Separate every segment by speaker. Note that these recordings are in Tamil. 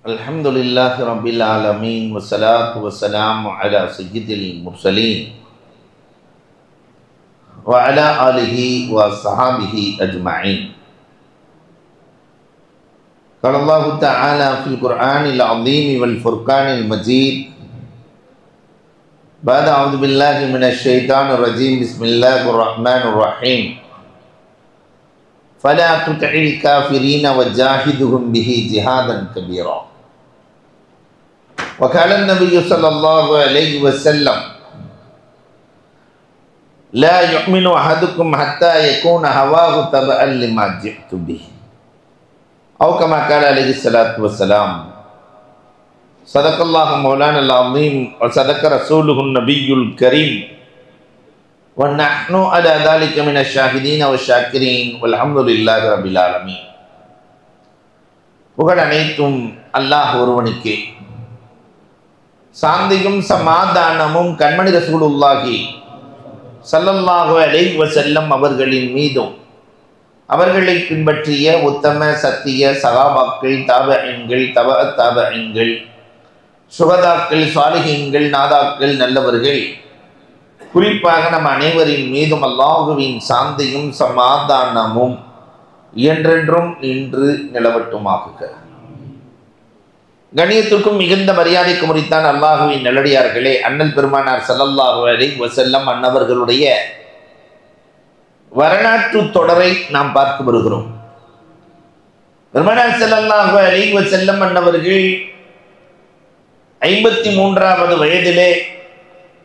Speaker 1: Alhamdulillah Rabbil Alamin wassalatu wassalamu ala sayyidil mursalin wa ala alihi wa sahabihi ajma'in. Qala Allah Ta'ala fil Qur'anil azim wal furqanil majid. Ba'da a'udzu billahi minasy syaithanir rajim. Bismillahir rahmanir rahim. Fala tuti'il kafirina wajahidhum bihi jihadan kabira. وقال النبي صلى الله عليه وسلم لا يؤمن أحدكم حتى يكون هواه تبعا لما جئت به أو كما قال عليه الصلاة والسلام. صدق الله مولانا العظيم وصدق رسوله النبي الكريم ونحن على ذلك من الشاهدين والشاكرين والحمد لله رب العالمين. புகழ் அனைத்தும் அல்லாஹ் ஒருவனுக்கே. சாந்தியும் சமாதானமும் கண்மணி ரசூலுல்லாஹி ஸல்லல்லாஹு அலைஹி வஸல்லம் அவர்களின் மீதும் அவர்களை பின்பற்றிய உத்தம சத்திய சகாபாக்கள், தாபஈன்கள், தபஅத் தாபஈன்கள், சுஹதாக்கள், சாலிஹீன்கள், நாதாக்கள், நல்லவர்கள், குறிப்பாக நம் அனைவரின் மீதும் அல்லாஹுவின் சாந்தியும் சமாதானமும் என்றென்றும் நின்று நிலவட்டுமாகுக. கண்ணியத்திற்கும் மிகுந்த மரியாதைக்கு முறித்தான் அல்லாஹுவின் நல்லடியார்களே, அண்ணல் பெருமானார் ஸல்லல்லாஹு அலைஹி வஸல்லம் அன்னவர்களுடைய வரலாற்று தொடரை நாம் பார்த்து வருகிறோம். பெருமானார் ஸல்லல்லாஹு அலைஹி வஸல்லம் அன்னவர்கள் 53வது வயதிலே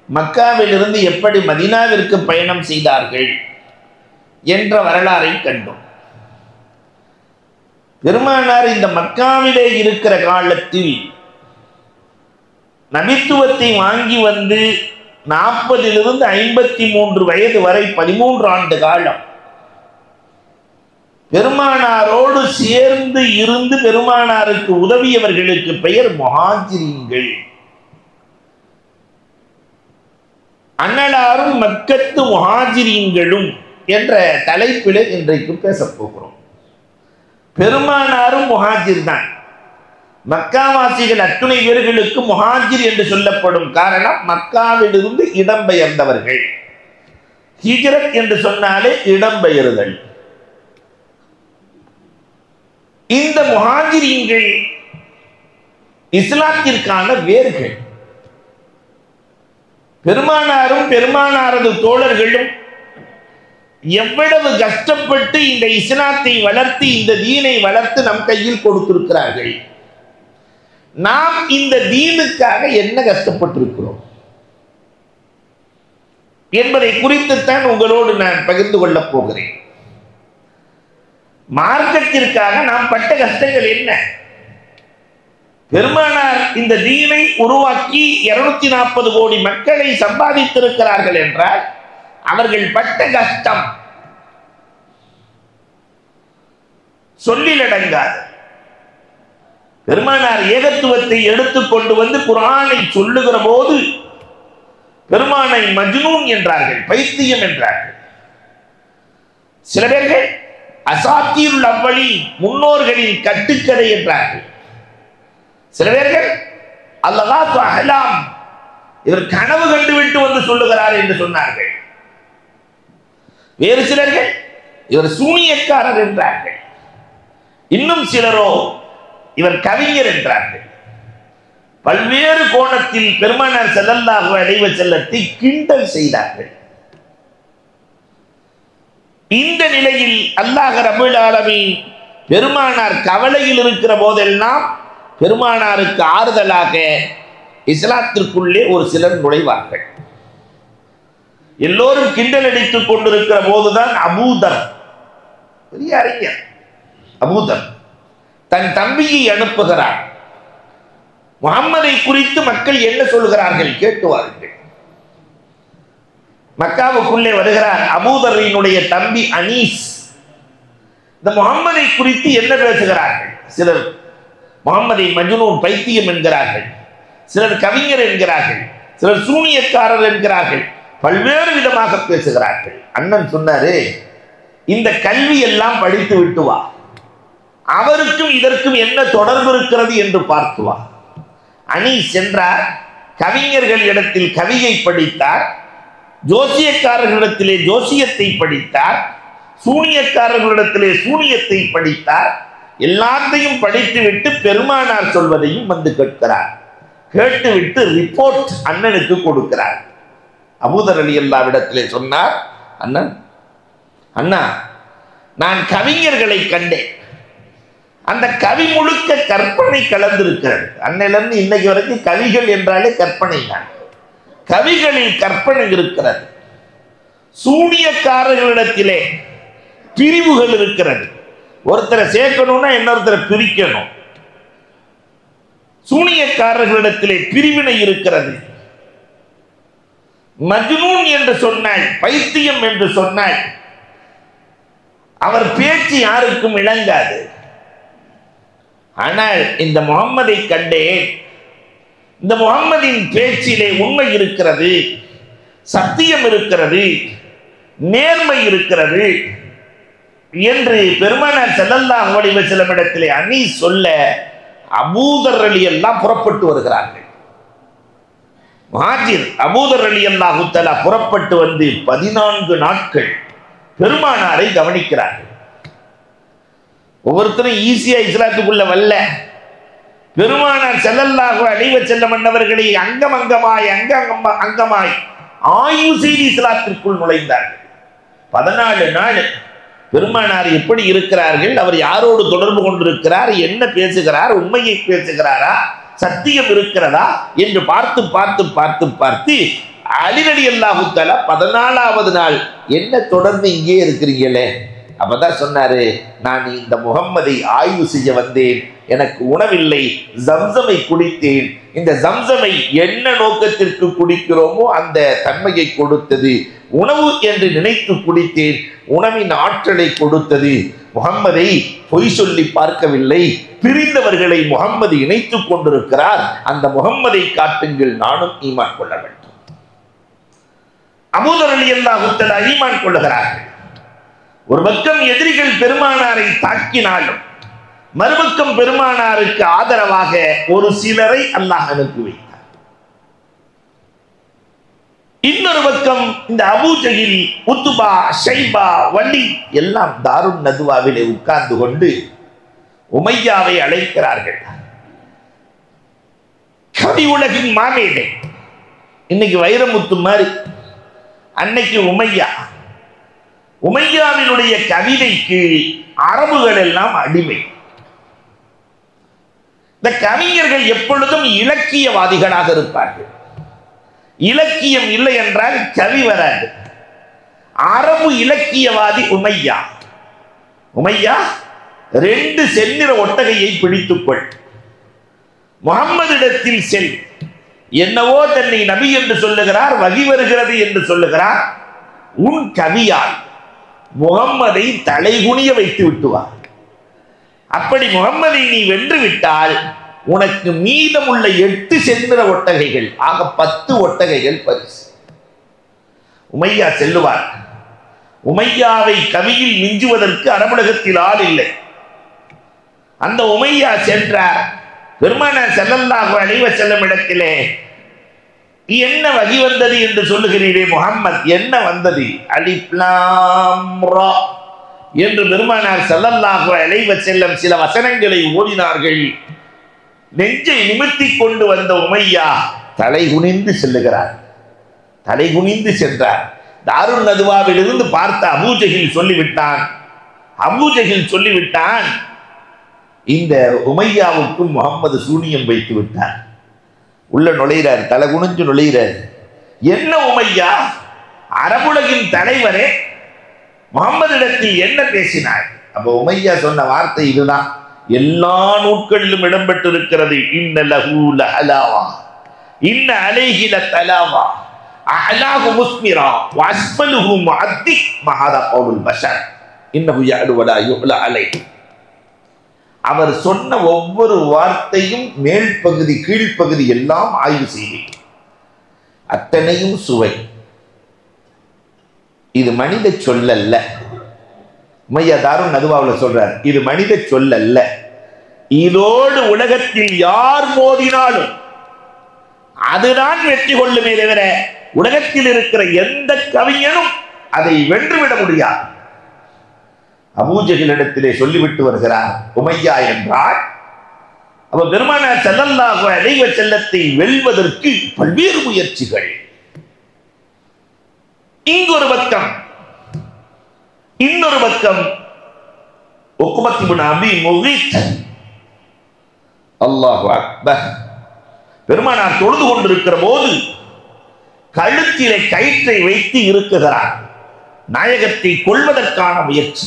Speaker 1: மக்காவிலிருந்து எப்படி மதீனாவிற்கு பயணம் செய்தார்கள் என்ற வரலாறை கண்டோம். பெருமானார் இந்த மக்காவிலே இருக்கிற காலத்தில் நபித்துவத்தை வாங்கி வந்து 40லிருந்து 53 வயது வரை 13 ஆண்டு காலம் பெருமானாரோடு சேர்ந்து இருந்து பெருமானாருக்கு உதவியவர்களுக்கு பெயர் முஹாஜிரீன்கள். அன்னலாரும் மக்கத்து முஹாஜிரீன்களும் என்ற தலைப்பில் இன்றைக்கு பேசப் போகிறோம். பெருமானாரும் முஹாஜிர் தான். மக்காவாசிகள் அத்துணை பேர்களுக்கு முஹாஜிர் என்று சொல்லப்படும் காரணம் மக்காவிலிருந்து இடம்பெயர்ந்தவர்கள். ஹிஜ்ரத் என்று சொன்னாலே இடம்பெயர்தல். இந்த முஹாஜிரீன்கள் இஸ்லாத்திற்கான வேர்கள். பெருமானாரும் பெருமானாரது தோழர்களும் எவ்வளவு கஷ்டப்பட்டு இந்த இஸ்லாத்தை வளர்த்து இந்த தீனை வளர்த்து நம் கையில் கொடுத்திருக்கிறார்கள். நாம் இந்த தீனுக்காக என்ன கஷ்டப்பட்டிருக்கிறோம் என்பதை குறித்துத்தான் உங்களோடு நான் பகிர்ந்து கொள்ளப் போகிறேன். மார்க்கத்திற்காக நாம் பட்ட கஷ்டங்கள் என்ன? பெருமானார் இந்த தீனை உருவாக்கி 240 கோடி மக்களை சம்பாதித்திருக்கிறார்கள் என்றால் அவர்கள் பட்ட கஷ்டம் சொல்லிலடங்காது. பெருமானார் ஏகத்துவத்தை எடுத்துக்கொண்டு வந்து குர்ஆனை சொல்லுகிற போது பெருமானை மஜ்னூன் என்றார்கள், பைத்தியம் என்றார்கள். சில பேர்கள் அசாத்தீருல் அவ்வலீன், முன்னோர்களின் கட்டுக்கதை என்றார்கள். சில பேர்கள் அல்லகாத்து அஹ்லாம், இவர் கனவு கண்டுவிட்டு வந்து சொல்லுகிறார் என்று சொன்னார்கள். வேறு சிலர்கள் இவர் சூனியக்காரர் என்றார்கள். இன்னும் சிலரோ இவர் கவிஞர் என்றார்கள். பல்வேறு கோணத்தில் பெருமானார் ஸல்லல்லாஹு அலைஹி வஸல்லத்தை கிண்டல் செய்தார்கள். இந்த நிலையில் அல்லாஹ் ரப்பல் ஆலமீன் பெருமானார் கவலையில் இருக்கிற போதெல்லாம் பெருமானாருக்கு ஆறுதலாக இஸ்லாத்திற்குள்ளே ஒரு சிலர் நுழைவார்கள். எல்லோரும் கிண்டல் அடித்துக் கொண்டிருக்கிற போதுதான் அபூதர், பெரிய அறிஞர் அபூதர், தன் தம்பியை அனுப்புகிறார். முஹம்மதை குறித்து மக்கள் என்ன சொல்கிறார்கள் கேட்டுவார்கள். மக்காவுக்குள்ளே வருகிறார் அபூதரினுடைய தம்பி அனீஸ். இந்த முஹம்மதை குறித்து என்ன பேசுகிறார்கள்? சிலர் முஹம்மதை மஜ்னூன், பைத்தியம் என்கிறார்கள். சிலர் கவிஞர் என்கிறார்கள். சிலர் சூனியக்காரர் என்கிறார்கள். பல்வேறு விதமாக பேசுகிறார்கள். அண்ணன் சொன்னாரு, இந்த கல்வி எல்லாம் படித்து விட்டு வா, அவருக்கும் இதற்கும் என்ன தொடர்பு இருக்கிறது என்று பார்த்துவா. அனீஸ் சென்றார், கவிஞர்கள் இடத்தில் கவியை படித்தார், ஜோசியக்காரர்களிடத்திலே ஜோசியத்தை படித்தார், சூனியக்காரர்களிடத்திலே சூனியத்தை படித்தார். எல்லாத்தையும் படித்துவிட்டு பெருமானார் சொல்வதையும் வந்து கேட்கிறார். கேட்டுவிட்டு ரிப்போர்ட் அண்ணனுக்கு கொடுக்கிறார். அபூதர் ரலியல்லாஹு இடத்திலே சொன்னார், அண்ணன் அண்ணா, நான் கவிஞர்களை கண்டேன். அந்த கவி முழுக்க கற்பனை கலந்திருக்கிறது. அன்னையிலிருந்து இன்னைக்கு வரைக்கும் கவிகள் என்றாலே கற்பனை தான். கவிகளில் கற்பனை இருக்கிறது. சூனியக்காரர்களிடத்திலே பிரிவுகள் இருக்கிறது. ஒருத்தரை சேர்க்கணும்னா இன்னொருத்தரை பிரிக்கணும். சூனியக்காரர்களிடத்திலே பிரிவினை இருக்கிறது. மஜ்னூன் என்று சொன்னாய், பைத்தியம் என்று சொன்னாய், அவர் பேச்சு யாருக்கும் இணங்காது. ஆனால் இந்த முகம்மதை கண்டேன், இந்த முகம்மதின் பேச்சிலே உண்மை இருக்கிறது, சத்தியம் இருக்கிறது, நேர்மை இருக்கிறது என்று பெருமானார் ஸல்லல்லாஹு அலைஹி வஸல்லம் இடத்திலே அனீஸ் சொல்ல அபூதர் ரலியல்லாஹு புறப்பட்டு வருகிறார்கள். முஹாஜிர் அபூதர் ரலியல்லாஹு தஆலா புறப்பட்டு வந்து 14 நாட்கள் பெருமானாரை கவனிக்கிறார்கள். ஒவ்வொருத்தரும் ஈஸியா இஸ்லாத்துக்குள்ள வரல. பெருமானார் ஸல்லல்லாஹு அலைஹி வஸல்லம் அன்னவர்களை அங்கமாய் ஆய்வு செய்து இஸ்லாத்திற்குள் நுழைந்தார்கள். 14 நாள் பெருமானார் எப்படி இருக்கிறார்கள், அவர் யாரோடு தொடர்பு கொண்டிருக்கிறார், என்ன பேசுகிறார், உண்மையை பேசுகிறாரா, சத்தியம் இருக்கிறதா என்று பார்த்து பார்த்து பார்த்து பார்த்து அலி ரலியல்லாஹு தஆலா 14வது நாள் என்ன தொடர்ந்து இங்கே இருக்கிறீங்களே, அப்பதான் சொன்னாரு, நான் இந்த முகம்மதை ஆய்வு செய்ய வந்தேன், எனக்கு உணவில்லை, ஜம்சமை குடித்தேன். இந்த ஜம்சமை என்ன நோக்கத்திற்கு குடிக்கிறோமோ அந்த தன்மையை கொடுத்தது. உணவு என்று நினைத்து குடித்தேன், உணவின் ஆற்றலை கொடுத்தது. முகம்மதை பொய் சொல்லி பார்க்கவில்லை, பிரிந்தவர்களை முகம்மது இணைத்துக் கொண்டிருக்கிறார். அந்த முகம்மதை காட்டுங்கள், நானும் ஈமான் கொள்ள வேண்டும். அபூதர் ரலியல்லாஹு தஆலா ஈமான் கொள்ளுகிறார்கள். ஒரு பக்கம் எதிரிகள் பெருமானாரை தாக்கினாலும் மறுபக்கம் பெருமானாருக்கு ஆதரவாக ஒரு சிலரை அல்லாஹ் அனுப்பி வைத்தார். இன்னொரு பக்கம் இந்த அபூ ஜஹில், உத்பா, ஷைபா, வலீத் எல்லாம் தாருன் நதுவாவிலே உட்கார்ந்து கொண்டு உமையாவை அழைக்கிறார்கள். கவி உலகின் மாமேதை, இன்னைக்கு வைரமுத்து மாதிரி, அன்னைக்கு உமையா. உமையாவினுடைய கவிதைக்கு அரபுகள் எல்லாம் அடிமை. இந்த கவிஞர்கள் எப்பொழுதும் இலக்கியவாதிகளாக இருப்பார்கள். இலக்கியம் இல்லை என்றால் கவி வராது. அரபு இலக்கியவாதி உமையா. உமையா 2 செந்நிற ஒட்டகையை பிடித்துக்கொள், முகம்மதிடத்தில் செல், என்னவோ தன்னை நபி என்று சொல்லுகிறார், வகி வருகிறது என்று சொல்லுகிறார், உன் கவியால் முகம்மதை தலைகுனிய வைத்து விட்டுவார். அப்படி முகம்மதை நீ வென்று விட்டால் உனக்கு மீதமுள்ள 8 செந்நிற ஒட்டகைகள், ஆக 10 ஒட்டகைகள் பரிசு. உமையா செல்லுவார். உமையாவை கவியில் மிஞ்சுவதற்கு அரபுலகத்தில் ஆள் இல்லை. அந்த உமையா சென்றார். பெருமானார் ஸல்லல்லாஹு அலைஹி வஸல்லம் இடத்திலே, என்ன வகி வந்தது என்று சொல்லுகிறீரே முஹம்மத், என்ன வந்தது? அலிஃப் லாம் ரா என்று பெருமானார் ஸல்லல்லாஹு அலைஹி வஸல்லம் சில வசனங்களை ஓதினார்கள். நெஞ்சை நிமிர்த்தி கொண்டு வந்த உமையா தலை குனிந்து செல்லுகிறார். தலை குனிந்து சென்றார். தாருன் நதுவாவிலிருந்து பார்த்த அபூ ஜஹில் சொல்லிவிட்டான். அபூ ஜஹில் சொல்லிவிட்டான், இந்த உமையாவுக்கும் முகம்மது சூனியம் வைத்து விட்டார். உள்ள நுழைகிறார், தலை குனிஞ்சு நுழைகிறார். என்ன உமையா, அரபுலகின் தலைவரே, முகம்மதிடத்தில் என்ன பேசினார்? அப்ப உமையா சொன்ன வார்த்தை இதுதான், எல்லா நூட்களிலும் இடம்பெற்றிருக்கிறது. இன்ன லஹு லஹலாவா, இன்ன அலைஹி லதலாவா, அஹலாஹு முஸ்மிரா வ அஸ்ஃபலுஹு முஅத்தி மஹாதா கவுலுல் பஷர் இன்னஹு யஅலு வலா யுலா அலைஹி. அவர் சொன்ன ஒவ்வொரு வார்த்தையும் மேல் பகுதி கீழ்ப்பகுதி எல்லாம் ஆய்வு செய்தேன். அத்தனையும் சுவை. இது மனித சொல்லல்ல, உமையா தாருன் நதுவாவில் சொல்றார், இது மனித சொல்லல்ல, இதோடு உலகத்தில் யார் மோதினாலும் அதுதான் வெற்றி கொள்ளுமே தவிர உலகத்தில் இருக்கிற எந்த கவிஞனும் அதை வென்றுவிட முடியாது. அபூஜஹிலிடத்திலே சொல்லிவிட்டு வருகிறார், உமையா என்றால் அவர் பெருமானார் ஸல்லல்லாஹு அலைஹி வஸல்லத்தை வெல்வதற்கு பல்வேறு முயற்சிகள். இங்கொரு பக்கம், இன்னொரு பக்கம் உக்பத் இப்னு அபீ முகீத், அல்லாஹு அக்பர், பெருமானார் தொழுது கொண்டிருக்கிற போது கழுத்திலே கயிற்றை வைத்து இருக்குகிறார். நாயகத்தை கொள்வதற்கான முயற்சி.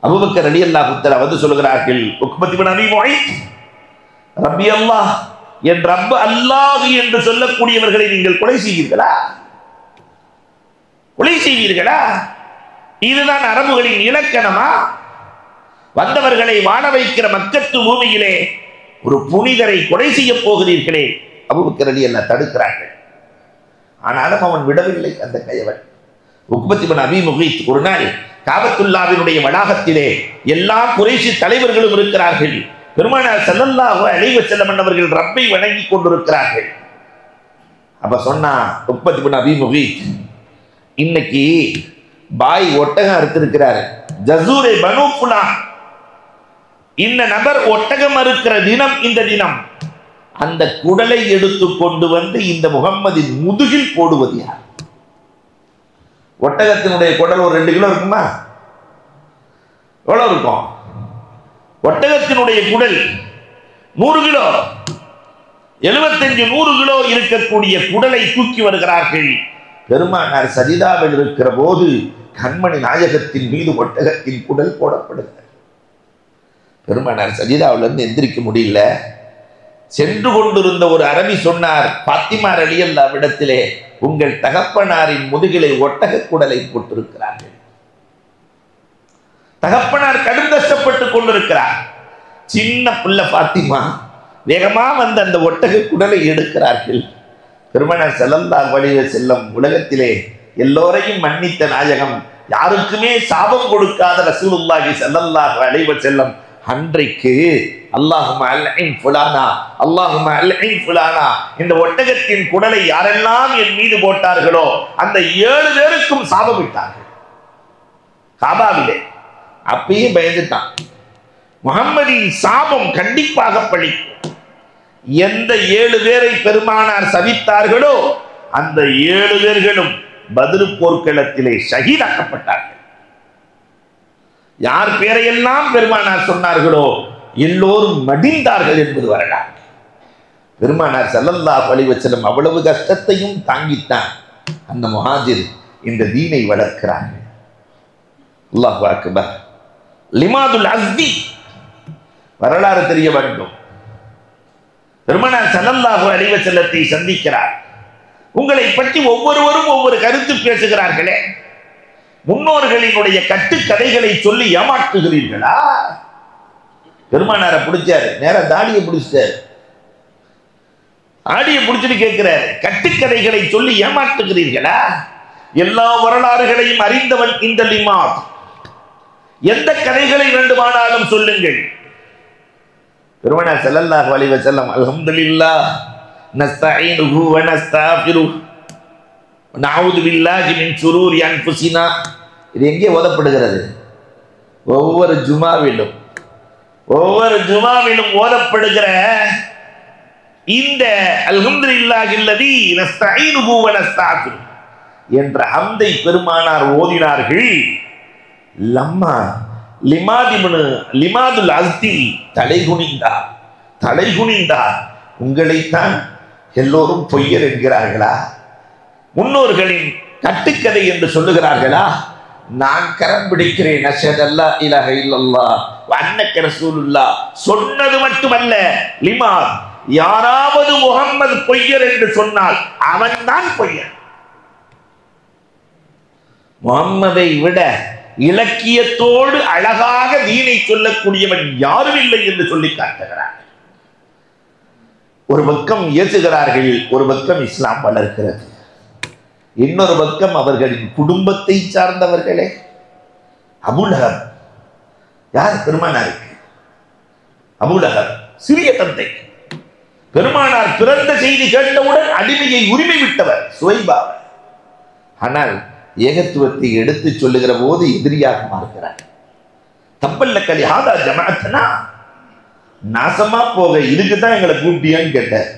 Speaker 1: அபூபக்கர் ரலியல்லாஹு தஆலா வந்து சொல்கிறார்கள், உக்பத் இப்னு அபீ முகீத், ரப்பி அல்லாஹ், என் ரப் அல்லாஹ் என்று சொல்லக்கூடியவர்களை நீங்கள் கொலை செய்வீர்களா? கொலை செய்வீர்களா? இதுதான் அரபுகளின் இலக்கணமா? வந்தவர்களை வாழ வைக்கிற மக்கத்து பூமியிலே ஒரு புனிதரை கொலை செய்ய போகிறீர்களே? அபூபக்கர் ரலியல்லாஹு தடுக்கிறார்கள். ஆனாலும் அவன் விடவில்லை அந்த கயவன். உக்பத் இப்னு அபீ முகீத் ஒரு நாள் காபத்துல்லாவினுடைய வளாகத்திலே எல்லா குறைஷி தலைவர்களும் இருக்கிறார்கள். பெருமானார் ஸல்லல்லாஹு அலைஹி வஸல்லம் அவர்கள் ரப்பை வணங்கி கொண்டிருக்கிறார்கள். அப்ப சொன்னா உக்பத் இப்னு அபீ முகீத், இன்னைக்கு பாய் ஒட்டகம் அறுத்திருக்கிறார், ஜஸூரே பனு ஃபுலான், இந்த நபர் ஒட்டகம் அறுக்கிற தினம் இந்த தினம், அந்த குடலை எடுத்து கொண்டு வந்து இந்த முகம்மதின் முதுகில் போடுவது யார்? ஒட்டகத்தினுடைய குடல் ஒரு 2 கிலோ இருக்குமா? எவ்வளவு இருக்கும்? ஒட்டகத்தினுடைய குடல் 100 கிலோ, 75-100 கிலோ இருக்கக்கூடிய குடலை தூக்கி வருகிறார்கள். பெருமானார் சஜிதாவில் இருக்கிற போது கண்மணி நாயகத்தின் மீது ஒட்டகத்தின் குடல் போடப்படுகிறது. பெருமானார் சஜிதாவிலிருந்து எந்திரிக்க முடியல. சென்று கொண்டிருந்த ஒரு அரபி சொன்னார், பாத்திமா ரலியல்லாஹுவிடத்திலே, உங்கள் தகப்பனாரின் முதுகிலே ஒட்டக குடலை போட்டிருக்கிறார்கள். தகப்பனார் கடும் கஷ்டப்பட்டுக் கொண்டிருக்கிறார். சின்ன புள்ள பாத்திமா வேகமா வந்து அந்த ஒட்டக குடலை எடுக்கிறார்கள். பெருமானார் ஸல்லல்லாஹு அலைஹி வஸல்லம் உலகத்திலே எல்லோரையும் மன்னித்த நாயகம், யாருக்குமே சாபம் கொடுக்காத ரசூலுல்லாஹி ஸல்லல்லாஹு அலைஹி வஸல்லம் அன்றைக்கு அல்லாஹும்ம அல்இன் ஃபுலானா, அல்லாஹும்ம அல்இன் ஃபுலானா, இந்த ஒட்டகத்தின் குடலை யாரெல்லாம் என் மீது போட்டார்களோ அந்த 7 பேருக்கும் சாபமிட்டார்கள் காபாவிலே. அப்பயே பயந்துட்டான், முஹம்மதின் சாபம் கண்டிப்பாக பழிக்கும். எந்த 7 பேரை பெருமானார் சபித்தார்களோ அந்த 7 பேர்களும் பத்ர் போர்க்களத்திலே ஷஹீதாக்கப்பட்டார்கள். யார் பேரையெல்லாம் பெருமானார் சொன்னார்களோ எல்லோரும் மடிந்தார்கள் என்பது வரலாறு. பெருமானார் ஸல்லல்லாஹு அலைஹி வஸல்லம் அவ்வளவு கஷ்டத்தையும் தாங்கித்தான் அந்த முஹாஜிர் இந்த தீனை வளர்க்கிறார்கள். அல்லாஹு அக்பர். லிமாதுல் அஸ்தி வரலாறு தெரிய வேண்டும். பெருமானார் ஸல்லல்லாஹு அலைஹி வஸல்லத்தை சந்திக்கிறார். உங்களை பற்றி ஒவ்வொருவரும் ஒவ்வொரு கருத்து பேசுகிறார்களே, முன்னோர்களினுடைய கட்டுக்கதைகளை சொல்லி ஏமாற்றுகிறீர்களா? பெருமானாரை பிடிச்சாரு, நேர தாடியை பிடிச்சாரு, ஆடியை பிடிச்சிட்டு கேட்கிறாரு, கட்டுக்கதைகளை சொல்லி ஏமாற்றுகிறீர்களா? எல்லா வரலாறுகளையும் அறிந்தவன் இந்த லிமாத், எந்த கதைகளை வேண்டுமானாலும் சொல்லுங்கள். பெருமானார் ஸல்லல்லாஹு அலைஹி வஸல்லம், அல்ஹம்துலில்லாஹ் நஸ்தஈனுஹு வ நஸ்தக்ஃபிருஹு வ நஊது பில்லாஹி மின் ஷுரூரி அன்ஃபுஸினா. இது எங்கே ஓதப்படுகிறது? ஒவ்வொரு ஜுமாவிலும் ஓதப்படுகிற இந்த அல்ஹம்துலில்லாஹில்லதீ நஸ்தஈனுஹு வ நஸ்தக்ஃபிருஹு என்ற ஹம்தை பெருமானார் ஓதினார்கள். லம்மா லிமாதுல் அஸ்தி தலை குனிந்தார். உங்களைத்தான் எல்லோரும் பொய்யர் என்கிறார்களா? முன்னோர்களின் கட்டுக்கதை என்று சொல்லுகிறார்களா? நான் கரம் பிடிக்கிறேன், அஷ்ஹது அல்லா இலாஹ இல்லல்லாஹ் வ அன்னக ரசூலுல்லாஹ் சொன்னது மட்டுமல்ல, லிமாத், யாராவது முஹம்மது பொய்யர் என்று சொன்னால் அவன் தான் பொய்யர். முஹம்மதை விட இலக்கியத்தோடு அழகாக தீனை சொல்லக்கூடியவன் யாரும் இல்லை என்று சொல்லி காட்டுகிறார். ஒரு பக்கம் ஏசுகிறார்கள், ஒரு பக்கம் இஸ்லாம் வளர்க்கிறது, இன்னொரு பக்கம் அவர்களின் குடும்பத்தை சார்ந்தவர்களே அபூலஹப் யார்? பெருமானாருக்கு அபூலஹப் சிறிய தந்தை. பெருமானார் பிறந்த செய்தி கேட்டவுடன் அடிமையை உரிமை விட்டவர் சுவைபா. ஆனால் ஏகத்துவத்தை எடுத்து சொல்லுகிற போது எதிரியாக மாறுகிறார். தப்பல்ல கலி ஹாதா ஜமாஅத்னா, நாசமா போக இதுக்குதான் எங்களை கூட்டியான்னு கேட்டார்.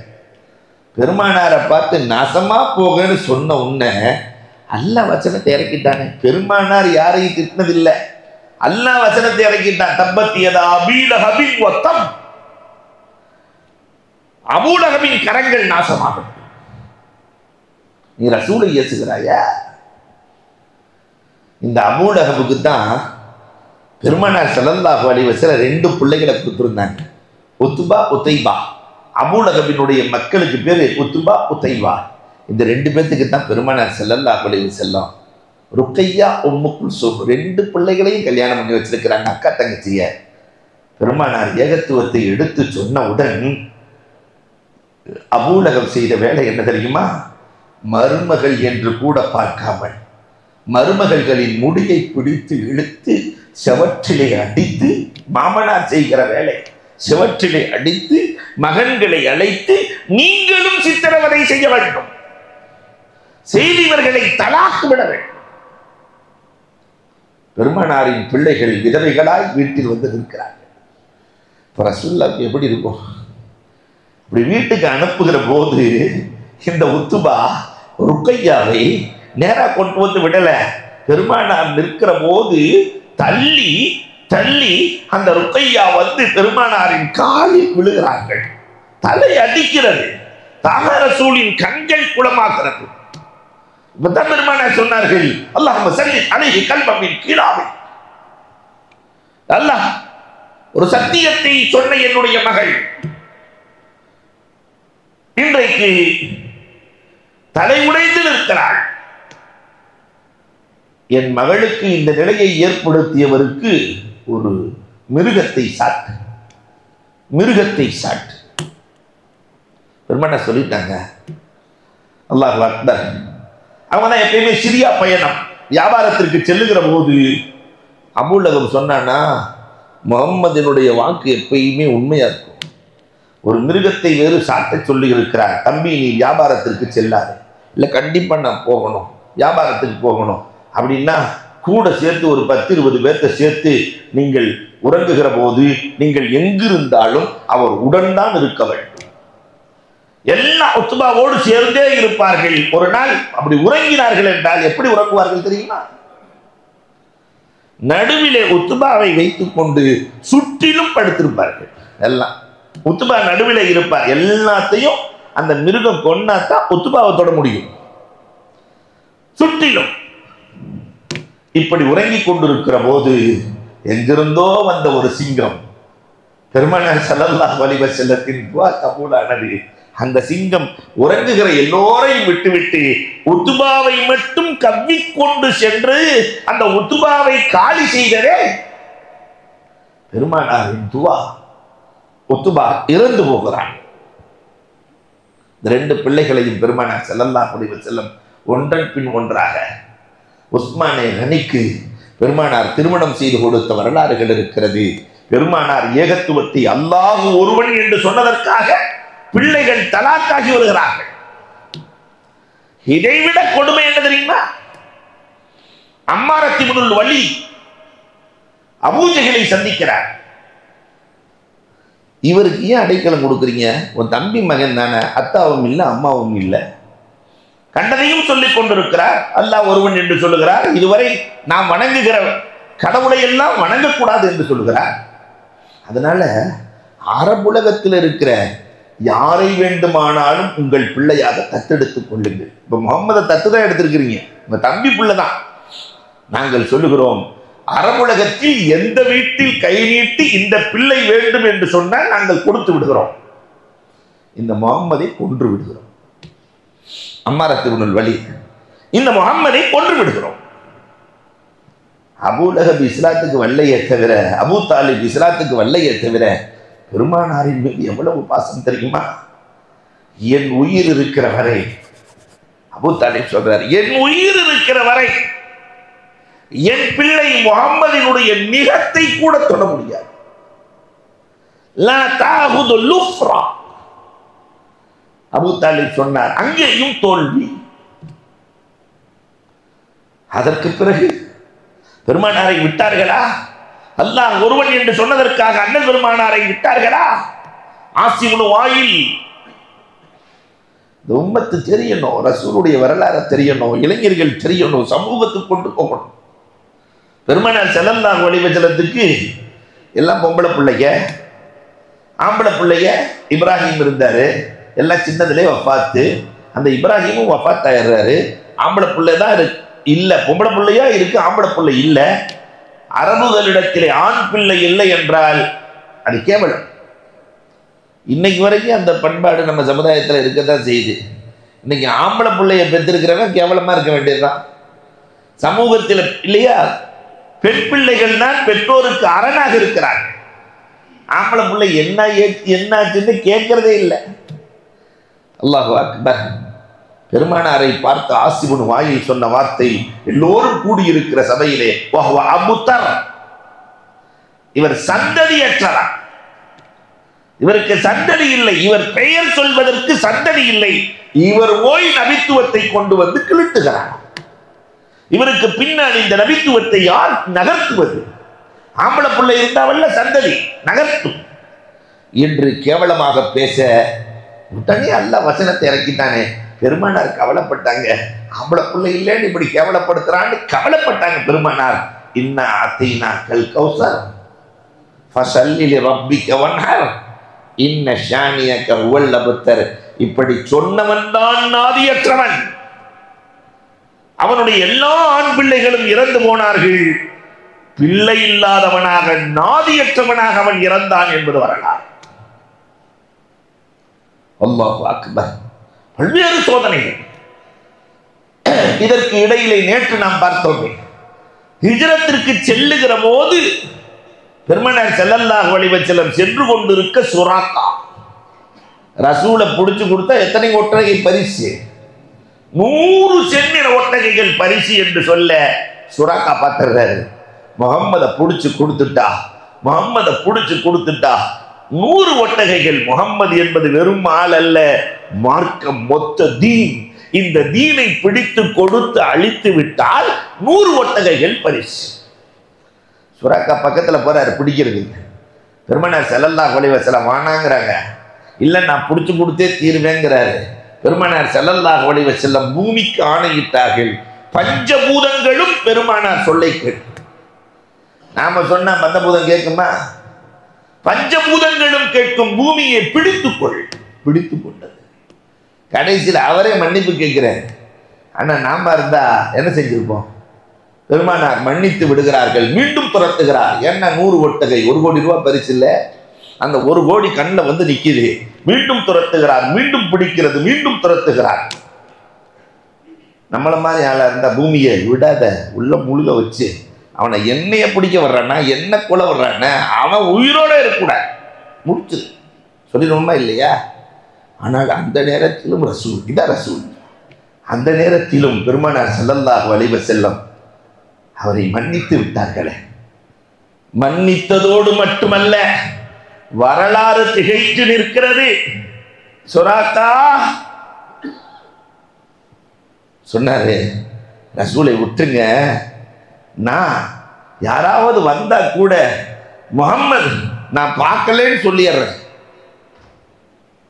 Speaker 1: பெருமானாரை பார்த்து நாசமா போகன்னு சொன்ன உன்னை அல்லாஹ் வசனத்தை இறக்கிட்டானே. பெருமானார் யாரையும் திட்டினதில்லை, அல்லாஹ் வசனத்தை இறக்கிட்டான். தப்பத்தியதா அபீலஹபின் வத்தம், அபூலஹபின் கரங்கள் நாசமாகும். நீ ரசூலை ஏசுகிறாயா? இந்த அபூலஹபுக்கு தான் பெருமானார் ஸல்லல்லாஹு அலைஹி வஸல்லம் 2 பிள்ளைகளை கொடுத்திருந்தாங்க, உத்பா உதைபா. அபூலஹபினுடைய மக்களுக்கு பேரு உத்பா உதைபா. இந்த 2 பேத்துக்கு தான் பெருமானார் ஸல்லல்லாஹு அலைஹி வஸல்லம் ருக்கையா உம்மு குல்சூம் 2 பிள்ளைகளையும் கல்யாணம் பண்ணி வச்சிருக்கிறாங்க, அக்கா தங்கச்சிய. பெருமானார் ஏகத்துவத்தை எடுத்து சொன்னவுடன் அபூலஹப் செய்த வேலை என்ன தெரியுமா? மருமகள் என்று கூட பார்க்காமல் மருமகளின் முடியை பிடித்து இழுத்து செவற்றிலே அடித்து, மாமனார் செய்கிற வேலை, செவற்றிலே அடித்து மகன்களை அழைத்து நீங்களும் சித்திரவதை செய்ய வேண்டும், செய்தியவர்களை தலாக்கு விட வேண்டும். பெருமானாரின் பிள்ளைகள் விதவைகளாய் வீட்டில் வந்து இருக்கிறார்கள். ரசூலுல்லாஹ்க்கு எப்படி இருக்கும்? இப்படி வீட்டுக்கு அனுப்புகிற போது இந்த உத்துபா ருக்கையாவை நேரா கொண்டு வந்து விடல. பெருமானார் நிற்கிற போது தள்ளி தள்ளி அந்த ருக்கையா வந்து பெருமானாரின் காலில் விழுகிறார்கள். தலை அடிக்கிறது, தாக ரசூலின் கண்கள் குளமாகிறது. பெருமானார் சொன்னார்கள், அல்லாஹும்ம ஸல்லி அலைஹி கல்பமின் கீழாவை. அல்லாஹ் ஒரு சத்தியத்தை சொன்ன என்னுடைய மகள் இன்றைக்கு தலை உடைந்து நிற்கிறாள். என் மகளுக்கு இந்த நிலையை ஏற்படுத்தியவருக்கு ஒரு மிருகத்தை சாட்டு, மிருகத்தை சாட்டு. பெருமானார் சொல்லிட்டாங்க. அல்லாஹ் அக்பர். அவங்க தான் எப்பயுமே சிரியா பயணம் வியாபாரத்திற்கு செல்லுகிற போது அபூலஹப் சொன்னானா, முகம்மதினுடைய வாக்கு எப்பயுமே உண்மையா இருக்கும். ஒரு மிருகத்தை வேறு சாட்ட சொல்லி இருக்கிறார், தம்பி நீ வியாபாரத்திற்கு செல்லாது. இல்லை கண்டிப்பா நான் போகணும், வியாபாரத்துக்கு போகணும் அப்படின்னா கூட சேர்த்து ஒரு 10-20 பேர்த்தை சேர்த்து நீங்கள் உறங்குகிற போது நீங்கள் எங்கிருந்தாலும் அவர் உடன் தான் இருக்க வேண்டும். எல்லா உத்பாவோடு சேர்ந்தே இருப்பார்கள். ஒரு நாள் அப்படி உறங்கினார்கள் என்றால் எப்படி உறங்குவார்கள் தெரியுமா? நடுவிலே உத்பாவை வைத்துக் கொண்டு சுற்றிலும் படுத்திருப்பார்கள். எல்லாம் உத்பா நடுவில் இருப்பார். எல்லாத்தையும் அந்த மிருகம் கொன்னாத்தான் உத்பாவை தொட முடியும். சுற்றிலும் இப்படி உறங்கிக் கொண்டிருக்கிற போது எங்கிருந்தோ வந்த ஒரு சிங்கம் பெருமானார் ஸல்லல்லாஹு அலைஹி வஸல்லத்தின் துஆ கபூலானது. அந்த சிங்கம் உறங்குகிற எல்லோரையும் விட்டுவிட்டு உத்பாவை மட்டும் கவ்விக்கொண்டு சென்று அந்த உத்பாவை காலி செய்ததே பெருமானாரின் துஆ. உத்பா இறந்து போகிறான். 2 பிள்ளைகளையும் பெருமானார் ஸல்லல்லாஹு அலைஹி வஸல்லம் ஒன்றன் பின் ஒன்றாக உஸ்மானே கனிக்கு பெருமானார் திருமணம் செய்து கொடுத்த வரலாறுகள் இருக்கிறது. பெருமானார் ஏகத்துவத்தை அல்லாஹ் ஒருவன் என்று சொன்னதற்காக பிள்ளைகள் தலாக்காகி வருகிறார்கள். இதைவிட கொடுமை என்ன தெரியுமா? அம்மார் இப்னுல் வலீத் அபூஜஹலை சந்திக்கிறார். இவருக்கு ஏன் அடைக்கலம் கொடுக்குறீங்க? உன் தம்பி மகன் தானே, அத்தாவும் இல்லை அம்மாவும் இல்லை. கண்டதையும் சொல்லிக் கொண்டிருக்கிறார். அல்லாஹ் ஒருவன் என்று சொல்லுகிறார். இதுவரை நாம் வணங்குகிற கடவுளை எல்லாம் வணங்கக்கூடாது என்று சொல்லுகிறார். அதனால அரபுலகத்தில் இருக்கிற யாரை வேண்டுமானாலும் உங்கள் பிள்ளையாக தத்தெடுத்துக் கொள்ளுங்கள். இப்ப முகம்மதை தத்துதான் எடுத்திருக்கிறீங்க, உங்க தம்பி பிள்ளைதான். நாங்கள் சொல்லுகிறோம், அரபுலகத்தில் எந்த வீட்டில் கை நீட்டி இந்த பிள்ளை வேண்டும் என்று சொன்னால் நாங்கள் கொடுத்து விடுகிறோம். இந்த முகம்மதை கொன்று விடுகிறோம். அம்மார் இப்னுல் வலீத் இந்த முகம்மதை கொன்று விடுகிறோம். அபூலஹப் இஸ்லாத்துக்கு வல்லையே தவிர, அபூ தாலிப் இஸ்லாத்துக்கு வல்லையே தவிர பெருமானாரின் மீது எவ்வளவு பாசம் தெரியுமா? என் உயிர் இருக்கிற வரை, அபூ தாலிப் சொல்றார், என் உயிர் இருக்கிற வரை என் பிள்ளை முகம்மதினுடைய நிகத்தை கூட தொட முடியாது. லா தாகுது லுஃப்ரா. அபூ தாலிப் சொன்னார், அங்கேயும் தோல்வி. அதற்கு பிறகு பெருமானாரை விட்டார்களா? அல்லாஹ் ஒருவன் என்று சொன்னதற்காக அண்ணல் பெருமானாரை விட்டார்களா? ஆசிபுல் வாயில். இந்த உம்மத்து தெரியணும், ரசூலுடைய வரலாறு தெரியணும், இளைஞர்கள் தெரியணும், சமூகத்துக்கு கொண்டு போகணும். பெருமானார் ஸல்லல்லாஹு அலைஹி வஸல்லத்துக்கு எல்லாம் பொம்பளை பிள்ளைங்க, ஆம்பளை பிள்ளைங்க. இப்ராஹிம் இருந்தாரு, எல்லாம் சின்னதுலே வஃபாத்து. அந்த இப்ராஹிமும் வஃபாத் ஆயிடுறாரு. ஆம்பளை பிள்ளை தான் இல்ல, பொம்பளை பிள்ளையா இருக்கு, ஆம்பளை பிள்ளை இல்ல. அரபுகளிடத்திலே ஆண் பிள்ளை இல்லை என்றால் அது கேவலம். இன்னைக்கு வரைக்கும் அந்த பண்பாடு நம்ம சமுதாயத்தில் இருக்கத்தான் செய்யுது. இன்னைக்கு ஆம்பளை பிள்ளைய பெற்றிருக்கிறவன் கேவலமா இருக்க வேண்டியதுதான் சமூகத்தில், இல்லையா? பெண் பிள்ளைகள் தான் பெற்றோருக்கு அரணாக இருக்கிறாங்க. ஆம்பளை பிள்ளை என்னாச்சுன்னு கேட்கறதே இல்லை. அல்லாஹு அக்பர். பெருமானாரை பார்த்து ஆசிபுன் வாயில் சொன்ன வார்த்தை, எல்லோரும் கூடியிருக்கிற சபையிலே, அபுத்தர், இவர் சந்ததியற்றதா, இவருக்கு சந்ததி இல்லை, இவர் பெயர் சொல்வதற்கு சந்ததி இல்லை, இவர் போய் நபித்துவத்தை கொண்டு வந்து கிழிட்டுகிறார். இவருக்கு பின்னாடி இந்த நபித்துவத்தை யார் நகர்த்துவது? ஆம்பளை பிள்ளை இருந்தாவல்ல சந்ததி நகர்த்தும் என்று கேவலமாக பேச உடனே அல்லாஹ் வசனத்தை இறக்கிட்டானே. பெருமானார் கவலைப்பட்டாங்க. ஆம்பளை பிள்ளை இல்லைன்னு இப்படி கேவலப்படுத்துறான்னு கவலைப்பட்டாங்க பெருமானார். இன்னா அத்தீனாக்கல் கௌசர் ஃபஸல்லி லிரப்பிக வன்ஹர் இன்ன ஷானியக ஹுவல் அப்தர். இப்படி சொன்னவன் தான் நாதியற்றவன். அவனுடைய எல்லா ஆண் பிள்ளைகளும் இறந்து போனார்கள். பிள்ளை இல்லாதவனாக, நாதியற்றவனாக அவன் இறந்தான் என்பது வரலாறு. அல்லாஹு அக்பர். பல்வேறு சோதனைகள். இதற்கு இடையிலே நேற்று நாம் பார்த்தோமே, ஹிஜ்ரத்திற்கு செல்லுகிற போது பெருமானார் ஸல்லல்லாஹு அலைஹி வஸல்லம் சென்று கொண்டிருக்க சுராக்கா ரசூலை பிடிச்சு கொடுத்தா எத்தனை ஒட்டகை பரிசு? 100 செந்நிற ஒட்டகைகள் பரிசு என்று சொல்ல சுராக்கா பார்த்துறாரு. முகம்மதை பிடிச்சு கொடுத்துட்டா, முகம்மதை பிடிச்சு கொடுத்துட்டா 100 ஒட்டகைகள். முகம்மது என்பது வெறும் ஆள் அல்ல, மார்க்கம், மொத்த தீன். இந்த தீனை பிடித்து கொடுத்து அழித்து விட்டால் 100 ஒட்டகைகள் பரிசு. சுராக்கா பக்கத்துல போறாரு பிடிக்கிறது. பெருமானார் ஸல்லல்லாஹு அலைஹி வஸல்லம் வானாங்கிறாங்க. இல்ல நான் பிடிச்சு கொடுத்தே தீர்வேங்கிறாரு. பெருமானார் ஸல்லல்லாஹு அலைஹி வஸல்லம் பூமிக்கு ஆணையிட்டார்கள். பஞ்சபூதங்களும் பெருமானார் சொல்லை கேட்டு. நாம சொன்னா பஞ்சபூதம் கேட்குமா? பஞ்சபூதங்களும் கேட்கும். பூமியை பிடித்துக்கொள். பிடித்து கொண்டது. கடைசியில் அவரே மன்னிப்பு கேட்கிறார். ஆனா நாம இருந்தா என்ன செஞ்சிருப்போம்? பெருமானார் மன்னித்து விடுகிறார்கள், மீண்டும் துரத்துகிறார். என்ன 100 ஒட்டகை, 1 கோடி ரூபாய் பரிசு இல்லை, அந்த 1 கோடி கண்ணில் வந்து நிற்கிது. மீண்டும் துரத்துகிறார், மீண்டும் பிடிக்கிறது, மீண்டும் துரத்துகிறார். நம்மள மாதிரி ஆளா இருந்தா பூமியை விடாத உள்ள முழுக வச்சு அவனை எண்ணெயை பிடிக்க வர்றான்னா, என்ன கொலை வர்றான்னா, அவன் உயிரோட இருக்கக்கூடாது, முடிச்சு சொல்லிடுவோமா இல்லையா? ஆனால் அந்த நேரத்திலும் ரசூல், இதான் ரசூல். அந்த நேரத்திலும் பெருமானார் ஸல்லல்லாஹு அலைஹி வஸல்லம் அவரை மன்னித்து விட்டார்களே. மன்னித்ததோடு மட்டுமல்ல, வரலாறு திகைத்து நிற்கிறது. சுராக்கா சொன்னாரு, ரசூலை விட்டுருங்க, நான் யாராவது வந்தா கூட முகம்மது நான் பார்க்கலன்னு சொல்லிடுறேன்.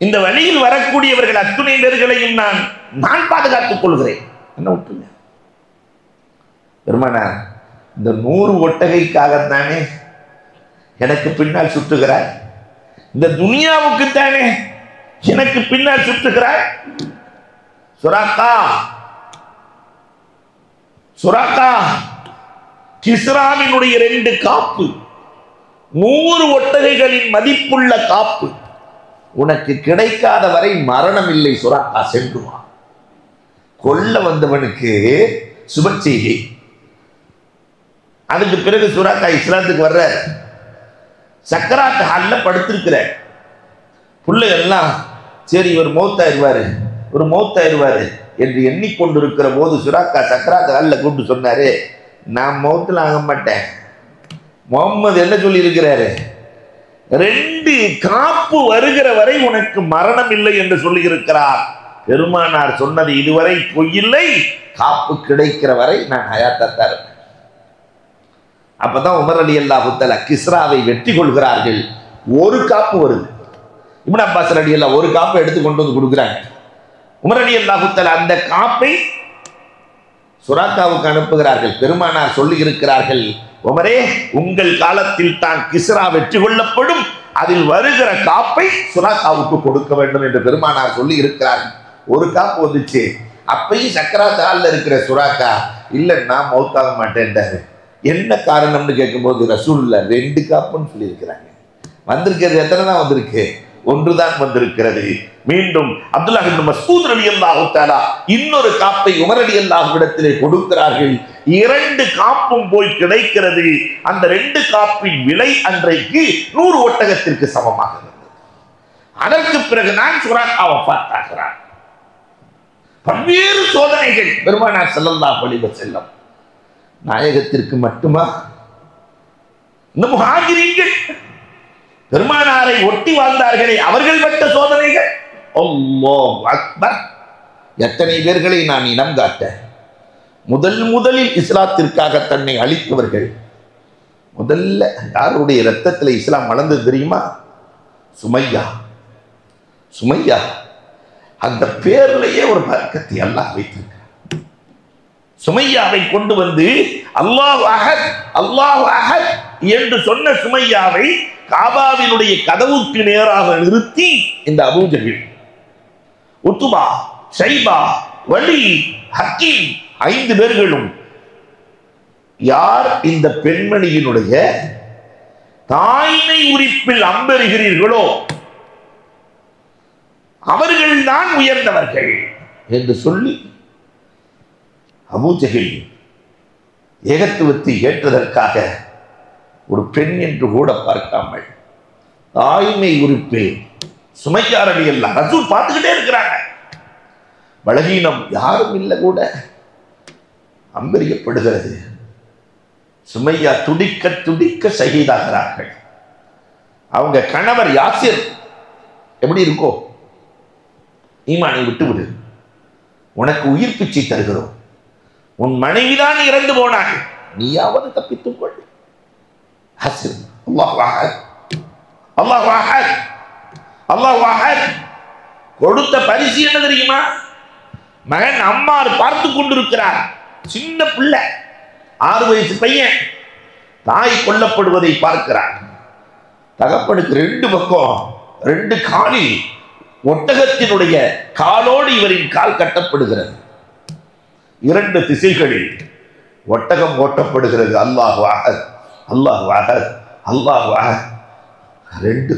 Speaker 1: இந்த வழியில் வரக்கூடியவர்கள் அத்துணை பேர்களையும் நான் பாதுகாத்துக் கொள்கிறேன், என்ன விட்டுருங்க. பெருமானார், இந்த 100 ஒட்டகைக்காகத்தானே எனக்கு பின்னால் சுற்றுகிறாய்? இந்த துனியாவுக்குத்தானே எனக்கு பின்னால் சுற்றுகிறாய்? சுராக்கா, சுராக்கா, கிஸ்ராவினுடைய 2 காப்பு, 100 ஒட்டகைகளின் மதிப்புள்ள காப்பு உனக்கு கிடைக்காத வரை மரணம் இல்லை. சுராக்கா, சென்று வா. கொல்ல வந்தவனுக்கு சுப செய்தி. அதுக்கு பிறகு சுராக்கா இஸ்லாத்துக்கு வர்ற, சக்கராத் ஹால்ல படுத்திருக்கிற பிள்ளைகள்லாம் சரி இவர் மௌத்தாயிருவாரு, ஒரு மௌத்தாயிருவாரு என்று எண்ணிக்கொண்டிருக்கிற போது சுராக்கா சக்கராத் ஹால்ல கூப்பிட்டு சொன்னாரு, நான் மௌத்துல ஆக மாட்டேன். முகம்மது என்ன சொல்லி இருக்கிறாரு? 2 காப்பு வருகிற வரை உனக்கு மரணம் இல்லை என்று சொல்லி இருக்கிறார். பெருமானார் சொன்னது இதுவரை பொய்யில்லை, காப்பு கிடைக்கிற வரை நான் ஹயாத்தா இருப்பேன். அப்பதான் உமர் ரலியல்லாஹு தஆலா கிஸ்ராவை வெற்றி கொள்கிறார்கள். ஒரு காப்பு வருது. இப்னு அப்பாஸ் ரலியல்லாஹு ஒரு காப்பை எடுத்து கொண்டு வந்து கொடுக்குறாங்க. உமர் ரலியல்லாஹு தஆலா அந்த காப்பை சுராக்காவுக்கு அனுப்புகிறார்கள். பெருமானார் சொல்லி இருக்கிறார்கள், உமரே உங்கள் காலத்தில் தான் கிஸ்ரா வெற்றி கொள்ளப்படும், அதில் வருகிற காப்பை சுராக்காவுக்கு கொடுக்க வேண்டும் என்று பெருமானார் சொல்லி இருக்கிறார்கள். ஒரு காப்பு வந்துச்சு. அப்பையும் சக்கராத் ஹால்ல இருக்கிற சுராக்கா இல்ல நான் மௌத்தாக மாட்டேன்டாரு. என்ன காரணம்னு கேட்கும்போது ரசூலுல்லாஹ் 2 காப்புன்னு சொல்லி இருக்கிறாங்க. வந்திருக்கிறது எத்தனை தான் வந்திருக்கு? ஒன்றுதான் வந்திருக்கிறது. மீண்டும் அப்துல்லாஹ் இப்னு மஸ்ஊத் ரலியல்லாஹு தஆலா இன்னொரு காப்பை உமர் ரலியல்லாஹு இடத்திலே கொடுக்கிறார்கள். 2 காப்பும் போய் கிடைக்கிறது. அந்த 2 காப்பின் விலை அன்றைக்கு 100 ஒட்டகத்திற்கு சமமாக இருந்தது. அதற்கு பிறகு நான் சுராக்காவை பார்த்தாகிறார். பல்வேறு சோதனைகள். பெருமானார் ஸல்லல்லாஹு அலைஹி வஸல்லம் நாயகத்திற்கு மட்டுமா? இந்த முஹாஜிரீன்கள் பெருமானாரை ஒட்டி வாழ்ந்தார்களே, அவர்கள் பட்ட சோதனைகள். அல்லாஹ் அக்பர். எத்தனை பேர்களை நான் இனம் காட்ட. முதலில் இஸ்லாத்திற்காக தன்னை அளித்தவர்கள். முதல்ல யாருடைய ரத்தத்தில் இஸ்லாம் வளர்ந்தது தெரியுமா? சுமையா. அந்த பேர்லயே ஒரு பரக்கத்தை அல்லாஹ் வைத்திருக்கிறார். சுமையாவை கொண்டு வந்து அல்லாஹ் அஹத் அல்லாஹ் அஹத் என்று சொன்ன சுமையாவை காபாவினுடைய கதவுக்கு நேராக நிறுத்தி இந்த அபூஜஹில், உத்பா, ஷைபா, வலீத், ஹக்கீம் 5 பேர்களும் யார் இந்த பெண்மணியினுடைய தாய்மை உரிப்பில் அம்பெறுகிறீர்களோ அவர்கள் தான் உயர்ந்தவர்கள் என்று சொல்லி அபூஜஹில் ஏகத்துவத்தை ஏற்றதற்காக ஒரு பெண் என்று கூட பார்க்காமல் தாய்மை உரிப்பில் சுமையா ரலியல்லாஹு ரசூல் பார்த்துக்கிட்டே இருக்கிறாங்க. பலகீனம் யாரும் இல்லை கூட அம்பெறியப்படுகிறது. சுமையா துடிக்க துடிக்க ஷஹீதாகிறார்கள். அவங்க கணவர் யாசிர் எப்படி இருக்கோ, ஈமானை விட்டுவிடு, உனக்கு உயிர் பிச்சை தருகிறோம், உன் மனைவிதான் இறந்து போனாள், நீயாவது தப்பித்துக் கொள். கொடுத்த பரிசு என்ன தெரியுமா? மகன் அம்மார் பார்த்து கொண்டிருக்கிறார். சின்ன பிள்ளை, 6 வயசு பையன், தாய் கொல்லப்படுவதை பார்க்கிறார். தகப்பனுக்கு 2 பக்கம் 2 காலில் ஒட்டகத்தினுடைய காலோடு இவரின் கால் கட்டப்படுகிறது. 2 திசைகளில் ஒட்டகம் ஓட்டப்படுகிறது. அல்லாஹு அஹத் அல்லாஹு அஹத் அல்லாஹு அஹத். 2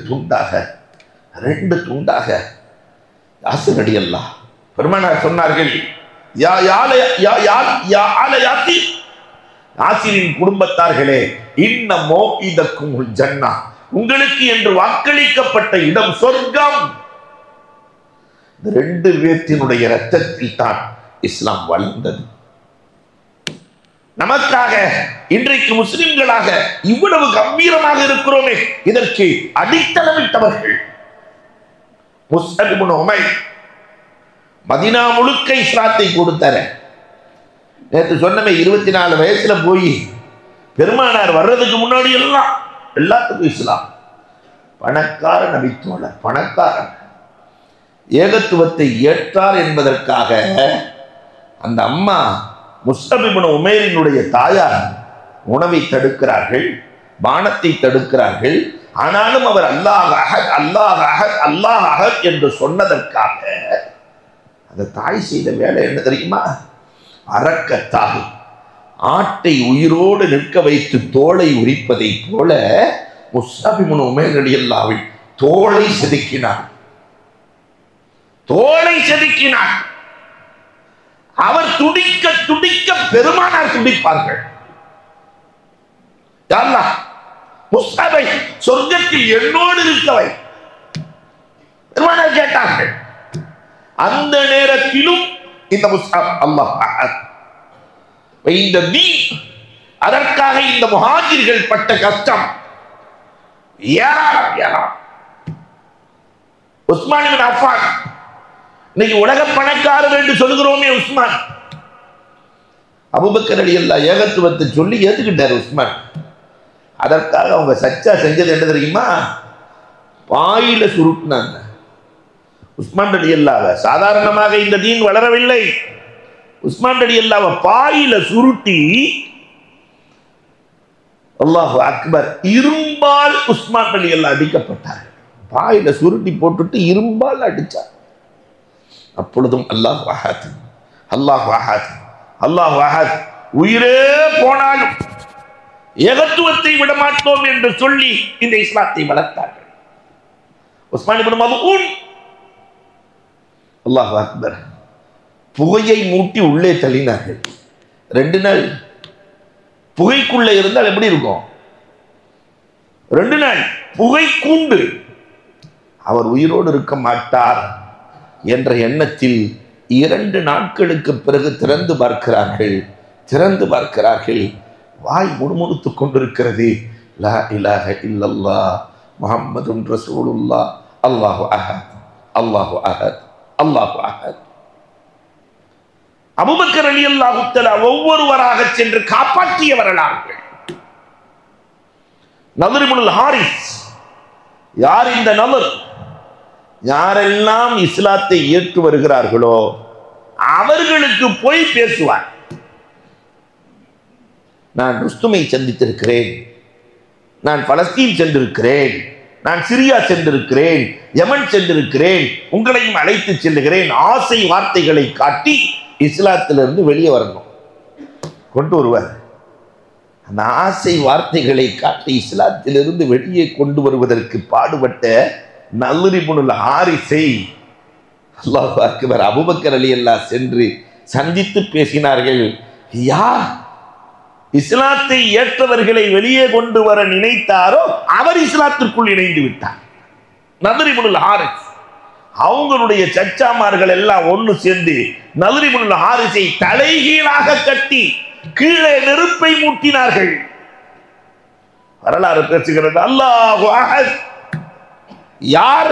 Speaker 1: துண்டாக யாசிர் ரலியல்லாஹு பெருமானார் சொன்னார்கள், யாசிரின் குடும்பத்தார்களே, இன்ன மௌஇதக்குமுல் ஜன்னah, உங்களுக்கு என்று வாக்களிக்கப்பட்ட இடம் சொர்க்கம். இந்த 2 பேர்த்தினுடைய இரத்தத்தில் தான் இஸ்லாம் வளர்ந்தது. நமக்காக இன்றைக்கு முஸ்லிம்களாக இவ்வளவு கம்பீரமாக இருக்கிறோமே, இதற்கு அடித்தளமிட்டவர்கள் முஸ்அப் இப்னு உமைர். மதீனா முழுக்க இஸ்லாத்தை கொடுத்தார. நேற்று சொன்னமே 24 வயசுல போய் பெருமானார் வர்றதுக்கு முன்னாடி எல்லாத்துக்கும் இஸ்லாம். பணக்கார நபித்தோழர், பணக்காரன், ஏகத்துவத்தை ஏற்றார் என்பதற்காக அந்த அம்மா முஸ்அப் இப்னு உமைரினுடைய தாயார் உணவை தடுக்கிறார்கள், பானத்தை தடுக்கிறார்கள். ஆனாலும் அவர் அல்லாஹ் அஹத் அல்லாஹ் அஹத் அல்லாஹ் அஹத் என்று சொன்னதற்காக அந்த தாய் செய்த வேலை என்ன தெரியுமா? அரக்கத்தாக ஆட்டை உயிரோடு நிற்க வைத்து தோலை உரிப்பதை போல முஸ்அப் இப்னு உமைர் ரலியல்லாஹு தோலை செதுக்கினார். அவர் துடிக்க துடிக்க பெருமானார் துடிப்பார்கள். அல்லாஹ் முஸ்அபை சொர்க்கத்தில் என்னோடு இருக்கவை பெருமானார் கேட்டார்கள். அந்த நேரத்திலும் இந்த முஸ்அப் அல்லாஹ் அஹத், இந்த தீன் அதற்காக இந்த முஹாஜிர்கள் பட்ட கஷ்டம் ஏராளம். உஸ்மான் இப்னு அஃபான், இன்னைக்கு உலக பணக்காரர் என்று சொல்லுகிறோமே உஸ்மான், அபூபக்கர் ரலியல்லாஹு ஏகத்துவத்தை சொல்லி ஏத்துக்கிட்டார் உஸ்மான். அதற்காக அவங்க சச்சா செஞ்சது என்ன தெரியுமா? பாயில சுருட்டினாங்க உஸ்மான் ரலியல்லாஹு. சாதாரணமாக இந்த தீன் வளரவில்லை. உஸ்மான் ரலியல்லாஹு பாயில சுருட்டி, அல்லாஹு அக்பர், இரும்பால் உஸ்மான் ரலியல்லாஹு அடிக்கப்பட்டார். பாயில சுருட்டி போட்டுட்டு இரும்பால் அடிச்சார். அப்பொழுதும் அல்லாஹ் அஹத், அல்லாஹ் அஹத், அல்லாஹ் அஹத், உயிரே போனாலும் ஏகத்துவத்தை விடமாட்டோம் என்று சொல்லி இந்த இஸ்லாத்தை வளர்த்தார்கள். உஸ்மான் இப்னு மத்ஊன், அல்லாஹ் அக்பர், புகையை மூட்டி உள்ளே தள்ளினார்கள். 2 நாள் புகைக்குள்ளே இருந்தால் எப்படி இருக்கும்? 2 நாள் புகை கூண்டு. அவர் உயிரோடு இருக்க மாட்டார் என்ற எண்ணத்தில் 2 நாட்களுக்கு பிறகு திறந்து பார்க்கிறார்கள். வாய் முணுமுணுத்துக் கொண்டிருக்கிறது. லா இலாஹ இல்லல்லாஹ் முஹம்மதுன் ரசூலுல்லாஹ், அல்லாஹு அஹத், அல்லாஹு அஹத், அல்லாஹு அஹத். அபூபக்கர் ரலியல்லாஹு தஆலா ஒவ்வொருவராக சென்று காப்பாற்றிய வரலாறுகள். நத்ர் இப்னுல் ஹாரிஸ், யார் இந்த நத்ர்? யாரெல்லாம் இஸ்லாத்தை ஏற்று வருகிறார்களோ அவர்களுக்கு போய் பேசுவார். நான் ருஸ்துமை சந்தித்திருக்கிறேன், நான் பலஸ்தீன் சென்றிருக்கிறேன், நான் சிரியா சென்றிருக்கிறேன், யமன் சென்றிருக்கிறேன், உங்களையும் அழைத்து செல்லுகிறேன். ஆசை வார்த்தைகளை காட்டி இஸ்லாத்திலிருந்து வெளியே வரணும் கொண்டு வருவார். அந்த ஆசை வார்த்தைகளை காட்டி இஸ்லாத்திலிருந்து வெளியே கொண்டு வருவதற்கு பாடுபட்ட நத்ர் இப்னுல் ஹாரிஸை அல்லாஹ் அக்பர், அபூபக்கர் ரலியல்லாஹு சென்று சந்தித்து பேசினார்கள். யார் இஸ்லாத்தை ஏற்றவர்களை வெளியே கொண்டு வர நினைத்தாரோ அவர் இஸ்லாத்திற்குள் இணைந்து விட்டார். நத்ர் இப்னுல் ஹாரிஸ், அவங்களுடைய சச்சாமார்கள் எல்லாம் ஒன்று சேர்ந்து நத்ர் இப்னுல் ஹாரிஸை தலைகீழாக கட்டி கீழே நெருப்பை மூட்டினார்கள். வரலாறு பேசுகிறது. அல்லாஹு அஹத், யார்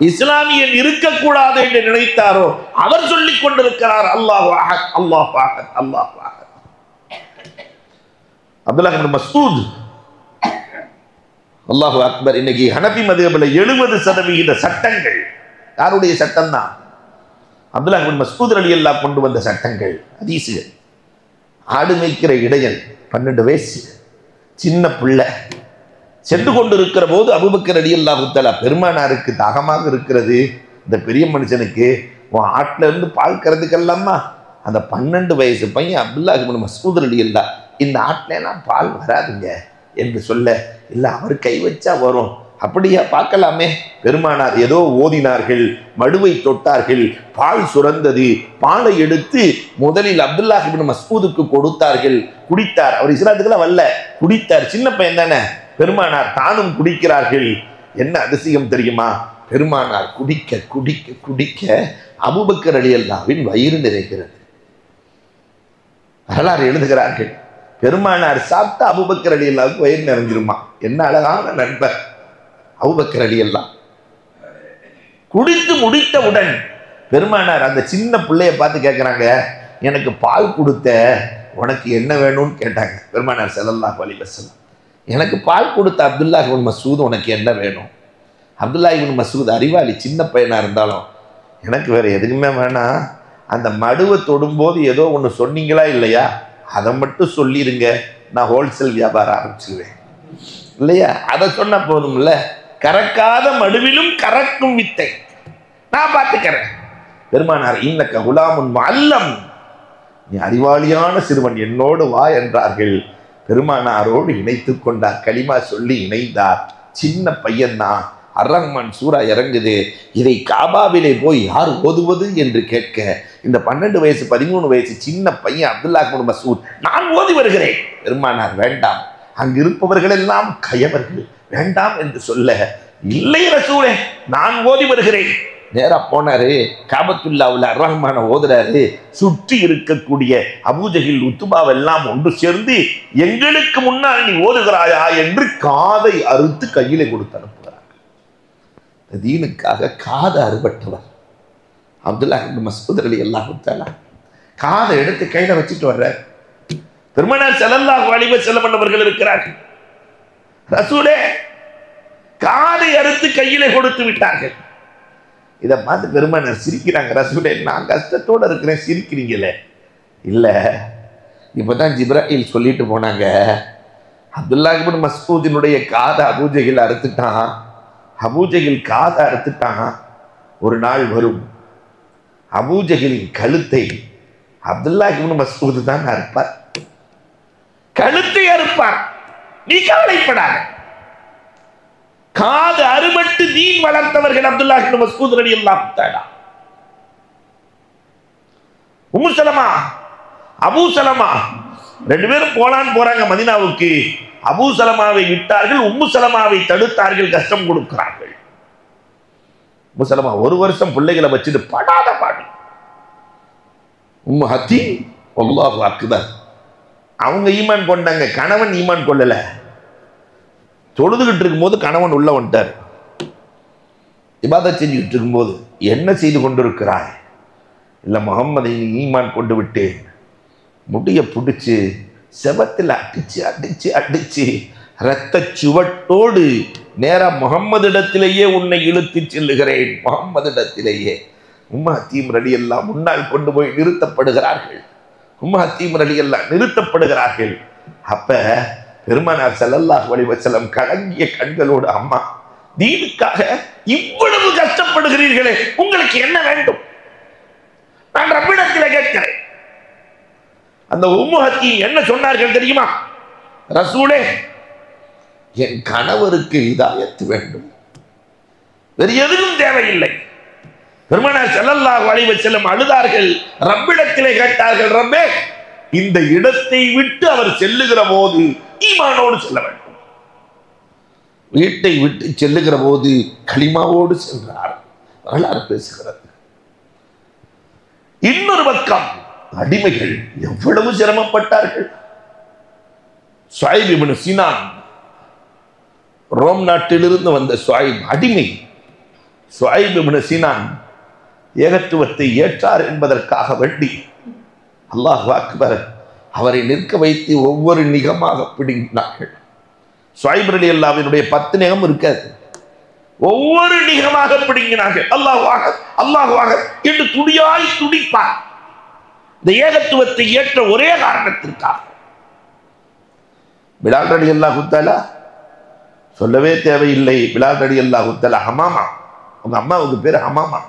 Speaker 1: இஸ்லாமியன் இருக்கக்கூடாது என்று நினைத்தாரோ அவர் சொல்லிக் கொண்டிருக்கிறார் அல்லாஹு அஹத், அல்லாஹு அஹத், அல்லாஹு அஹத். அப்துல்லாஹ் இப்னு மஸ்ஊத், அல்லாஹு அக்பர், இன்னைக்கு ஹனபி மதுஹபில் 70% சட்டங்கள் யாருடைய சட்டம் தான்? அப்துல்லாஹ் இப்னு மஸ்ஊத் ரலியல்லாஹு கொண்டு வந்த சட்டங்கள், ஹதீஸுகள். ஆடு மேய்க்கிற இடையன், 12 வயசு சின்ன பிள்ளை, சென்று கொண்டிருக்கிற போது அபூபக்கர் ரலியல்லாஹு தஆலா, பெருமானாருக்கு தாகமாக இருக்கிறது, இந்த பெரிய மனுஷனுக்கு உன் ஆட்டில இருந்து பால் கறந்துக்கலாமா? அந்த 12 வயசு பையன் அப்துல்லாஹ் இப்னு மஸ்ஊத் ரலியல்லாஹு, இந்த ஆட்டிலாம் பால் வராதுங்க என்று சொல்ல, இல்லை அவர் கை வச்சா வரும், அப்படியா பார்க்கலாமே. பெருமானார் ஏதோ ஓதினார்கள், மடுவை தொட்டார்கள், பால் சுரந்தது. பாலை எடுத்து முதலில் அப்துல்லாஹ் இப்னு மஸ்ஊதுக்கு கொடுத்தார்கள். குடித்தார். அவர் இஸ்லாத்துக்குலாம் வரல, குடித்தார். சின்ன பையன் தானே. பெருமானார் தானும் குடிக்கிறார்கள். என்ன அதிசயம் தெரியுமா? பெருமானார் குடிக்க குடிக்க குடிக்க அபூபக்கர் ரலியல்லாஹுவின் வயிறு நிறைகிறது. வரலாறு எழுதுகிறார்கள், பெருமானார் சாப்பிட்டா அபூபக்கர் ரலியல்லாஹுக்கு வயிறு நிறைஞ்சிருமா. என்ன அழகான நண்பர் அபூபக்கர் ரலியல்லாஹு. குடித்து முடித்தவுடன் பெருமானார் அந்த சின்ன பிள்ளைய பார்த்து கேட்கிறாங்க, எனக்கு பால் கொடுத்த உனக்கு என்ன வேணும்னு கேட்டாங்க. பெருமானார் ஸல்லல்லாஹு அலைஹி வஸல்லம், எனக்கு பால் கொடுத்த அப்துல்லாஹ் இப்னு மஸ்ஊத் உனக்கு என்ன வேணும்? அப்துல்லாஹ் இப்னு மஸ்ஊத் அறிவாளி, சின்ன பையனா இருந்தாலும், எனக்கு வேற எதுக்குமே வேணாம், அந்த மடுவை தொடும்போது ஏதோ ஒன்று சொன்னீங்களா இல்லையா, அதை மட்டும் சொல்லிடுங்க, நான் ஹோல்சேல் வியாபாரம் ஆரம்பிச்சிருவேன் இல்லையா, அதை சொன்ன போதும்ல. கறக்காத மடுவிலும் கறக்கும் வித்தை நான் பார்த்துக்கிறேன். பெருமானார், இன்னக்க குலாமுன் முஅல்லம், நீ அறிவாளியான சிறுவன், என்னோடு வா என்றார்கள். பெருமானாரோடு இணைத்துக் கொண்டார். கலிமா சொல்லி இணைந்தார். சின்ன பையன்தான். அர்-ரஹ்மான் சூரா இறங்குது. இதை காபாவிலே போய் யார் ஓதுவது என்று கேட்க, இந்த 12 வயசு 13 வயசு சின்ன பையன் அப்துல்லாஹ் இப்னு மஸ்ஊத், நான் ஓதி வருகிறேன். பெருமானார், வேண்டாம், அங்கு இருப்பவர்கள் எல்லாம் கயவர்கள், வேண்டாம் என்று சொல்ல, இல்லை ரசூலே, நான் ஓதி வருகிறேன். நேரா போனாரு, காபத்துல்லாவுல அர்-ரஹ்மான ஓதுறாரு. சுற்றி இருக்கக்கூடிய அபூஜஹில் உத்துபாவெல்லாம் ஒன்று சேர்ந்து எங்களுக்கு முன்னால் நீ ஓதுகிறாயா என்று காதை அறுத்து கையிலே கொடுத்து அனுப்புகிறார். தீனுக்காக காதை அறுபட்டவர் அப்துல்லாஹ் இப்னு மஸ்ஊத் ரலியல்லாஹு தஆலா காதை எடுத்து கையில வச்சுட்டு வர்றார். பெருமானார் ஸல்லல்லாஹு அலைஹி வஸல்லம் அவர்கள் இருக்கிறார்கள். ரசூலே, காதை அறுத்து கையிலே கொடுத்து விட்டார்கள். இதை பார்த்து பெருமானார் சிரிக்கிறாங்க. ரசூலே, நான் கஷ்டத்தோட இருக்கிறேன், சிரிக்கிறீங்களே. இல்ல, இப்பதான் ஜிப்ராயில் சொல்லிட்டு போனாங்க, அப்துல்லாஹ் இப்னு மஸ்ஊதினுடைய காதை அபூஜஹில் அறுத்துட்டான், அபூஜஹில் காதை அறுத்துட்டான். ஒரு நாள் வரும், அபூஜஹிலின் கழுத்தை அப்துல்லாஹ் இப்னு மஸ்ஊத் தான் அறுப்பார், கழுத்தை அறுப்பார். நீ கவலைப்படாத. காது அறுபட்டு தீன் வளர்த்தவர்கள் அப்துல்லாஹ் இப்னு மஸ்ஊத் ரலியல்லாஹு தஆலா. உம்மு சலமா, அபூ சலமா ரெண்டு பேரும் போறாங்க மதீனாவுக்கு. அபூ சலமாவை விட்டார்கள், உம்மு சலமாவை தடுத்தார்கள், கஷ்டம் கொடுக்கிறார்கள். உம்மு சலமா ஒரு வருஷம் பிள்ளைகளை வச்சுட்டு படாத பாடு. உம்மு ஹத்தீம் அல்லாஹு அக்பர், அவங்க ஈமான் கொண்டாங்க, கணவன் ஈமான் கொள்ளல. தொழுதுகிட்டு இருக்கும்போது கணவன் உள்ள வந்துட்டார். இபாதத் செஞ்சுக்கிட்டு இருக்கும்போது, என்ன செய்து கொண்டிருக்கிறாய்? இல்லை, முகம்மதை ஈமான் கொண்டு விட்டு முடிய பிடிச்சு செபத்தில் அடிச்சு அடிச்சு அடிச்சு இரத்த சுவட்டோடு நேரா முகம்மதிடத்திலேயே உன்னை இழுத்து செல்லுகிறேன், முகம்மதிடத்திலேயே. உம்மு ஹத்தீம் ரலியல்லாஹு முன்னால் கொண்டு போய் நிறுத்தப்படுகிறார்கள். உம்மு ஹத்தீம் ரலியல்லாஹு நிறுத்தப்படுகிறார்கள். அப்ப பெருமானார் ஸல்லல்லாஹு அலைஹி வஸல்லம் கலங்கிய கண்களோடு, அம்மா, தீனுக்காக இவ்வளவு கஷ்டப்படுகிறீர்களே, உங்களுக்கு என்ன வேண்டும்? நான் ரப்பிடத்தில் கேட்கிறேன். அந்த உம்மு ஹத்தீம் என்ன சொன்னார்கள் தெரியுமா? ரசூலே, என் கணவருக்கு ஹிதாயத் வேண்டும், வேறு எதுவும் தேவையில்லை. பெருமானார் ஸல்லல்லாஹு அலைஹி வஸல்லம் அழுதார்கள், ரப்பிடத்திலே கேட்டார்கள், ரப்பே, இந்த இடத்தை விட்டு அவர் செல்லுகிற போது ஈமானோடு செல்ல வேண்டும். வீட்டை விட்டு செல்லுகிற போது கலிமாவோடு சென்றார். வரலாறு பேசுகிறது. இன்னொரு பக்கம் அடிமைகள் எவ்வளவு சிரமப்பட்டார்கள். சுவைப் இப்னு சினான், ரோம் நாட்டிலிருந்து வந்த சுவைப் அடிமை. சுவைப் இப்னு சினான் ஏகத்துவத்தை ஏற்றார் என்பதற்காக வேண்டி அல்லாஹ் அக்பர் அவரை நிற்க வைத்து ஒவ்வொரு நிகமாக பிடுங்கினார்கள். சுவைப் ரலியல்லாஹுவினுடைய 10 நிகம் இருக்காது, ஒவ்வொரு நிகமாக பிடுங்கினார்கள். அல்லாஹ் என்று துடியாய் துடிப்பார். இந்த ஏகத்துவத்தை ஏற்ற ஒரே காரணத்திற்காக. பிலால் ரலியல்லாஹு தஆலா சொல்லவே தேவையில்லை. பிலால் ரலியல்லாஹு தஆலா ஹமாமா, உங்க அம்மாவுக்கு பேர் ஹமாமா,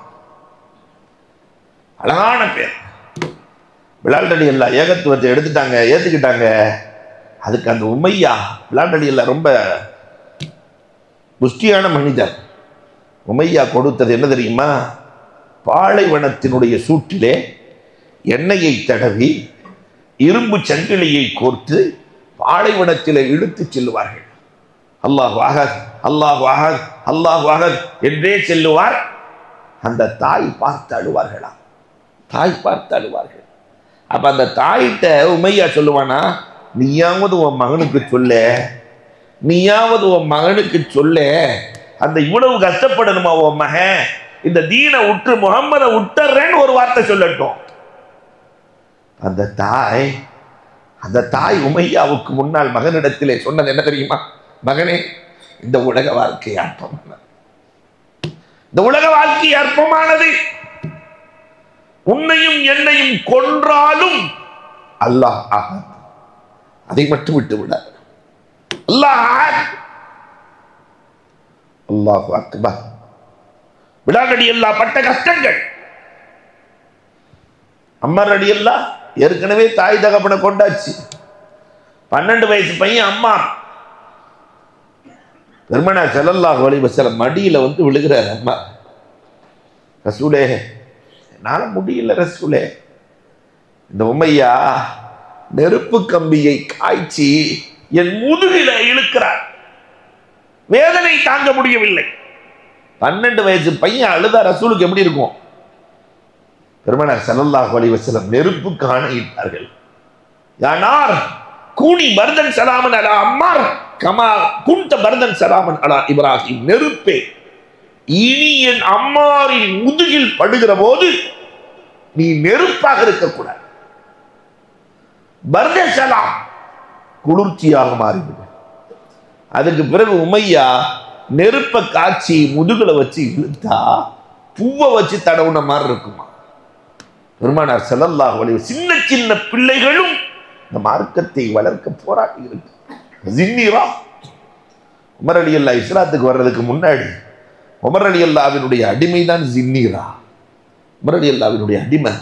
Speaker 1: அழகான பேர். பிலால் ரலியல்லாஹு ஏகத்துவத்தை எடுத்துட்டாங்க, ஏத்துக்கிட்டாங்க. அதுக்கு அந்த உமையா, பிலால் ரலியல்லாஹு ரொம்ப புஷ்டியான மனிதர். உமையா கொடுத்தது என்ன தெரியுமா? பாலைவனத்தினுடைய சூட்டிலே எண்ணெயை தடவி இரும்பு சங்கிலியை கோர்த்து பாலைவனத்திலே இழுத்து செல்லுவார்கள். அல்லாஹ் அஹத், அல்லாஹ் அஹத், அல்லாஹ் அஹத் என்றே செல்லுவார். அந்த தாய் பார்த்து அழுவார்களாம், தாய் பார்த்து அழுவார்கள். அப்ப அந்த தாயிட்ட உமையா சொல்லுவானா, நீயாவது உன் மகனுக்கு சொல்ல, நீயாவது உன் மகனுக்கு சொல்ல, அந்த இவ்வளவு கஷ்டப்படணுமா உன் மகன்? இந்த தீனை உற்று முகம்மதை விட்டுறேன்னு ஒரு வார்த்தை சொல்லட்டும். அந்த தாய் உமையாவுக்கு முன்னால் மகனிடத்திலே சொன்னது என்ன தெரியுமா? மகனே, இந்த உலக வாழ்க்கை அற்பமானது, இந்த உலக வாழ்க்கை அற்பமானது. உன்னையும் என்னையும் கொன்றாலும் அல்லாஹ் அஹத், அதை மட்டும் விட்டு விட. அல்லாஹ் அஹத், அல்லாஹு அக்பர். பிலால் ரலியல்லாஹு பட்ட கஷ்டங்கள். அம்மர் ரலியல்லாஹு ஏற்கனவே தாய் தகப்பனை கொண்டாச்சு. 12 வயசு பையன் அம்மா. பெருமானார் ஸல்லல்லாஹு அலைஹி வஸல்லம் மடியில வந்து விழுகிறார். அம்மா, ரசூலே, என்னால முடியல ரசூலே. இந்த உமையா நெருப்பு கம்பியை காய்ச்சி என் முதுகில இழுக்கிறார், வேதனை தாங்க முடியவில்லை. 12 வயசு பையன் அழுதா ரசூலுக்கு எப்படி இருக்கும்? பெருமானார் ஸல்லல்லாஹு அலைஹி வஸல்லம் நெருப்புக்கு ஆணையிட்டார்கள். யானார் கூனி பர்தன் சலாமன் அலா அம்மார் கமா குன்த பர்தன் சலாமன் அலா இப்ராஹிம். நெருப்பே, இனி என் அம்மாரின் முதுகில் படுகிற போது நீ நெருப்பாக இருக்கக்கூடாது. பர்தன் சலாம் குளிர்ச்சியாக மாறிவிடும். அதுக்கு பிறகு உமையா நெருப்ப காய்ச்சி முதுகுல வச்சு இழுத்தா பூவை வச்சு தடவுன மாதிரி இருக்குமா. பெருமானார் ஸல்லல்லாஹு அலைஹி வஸல்லம் சின்ன சின்ன பிள்ளைகளும் இந்த மார்க்கத்தை வளர்க்க போராடி இருக்கு. ஜின்னீரா உமர் ரலியல்லாஹு இஸ்லாத்துக்கு வர்றதுக்கு முன்னாடி உமர் ரலியல்லாஹுவினுடைய அடிமை தான் ஜின்னீரா. உமர் ரலியல்லாஹுவினுடைய அடிமை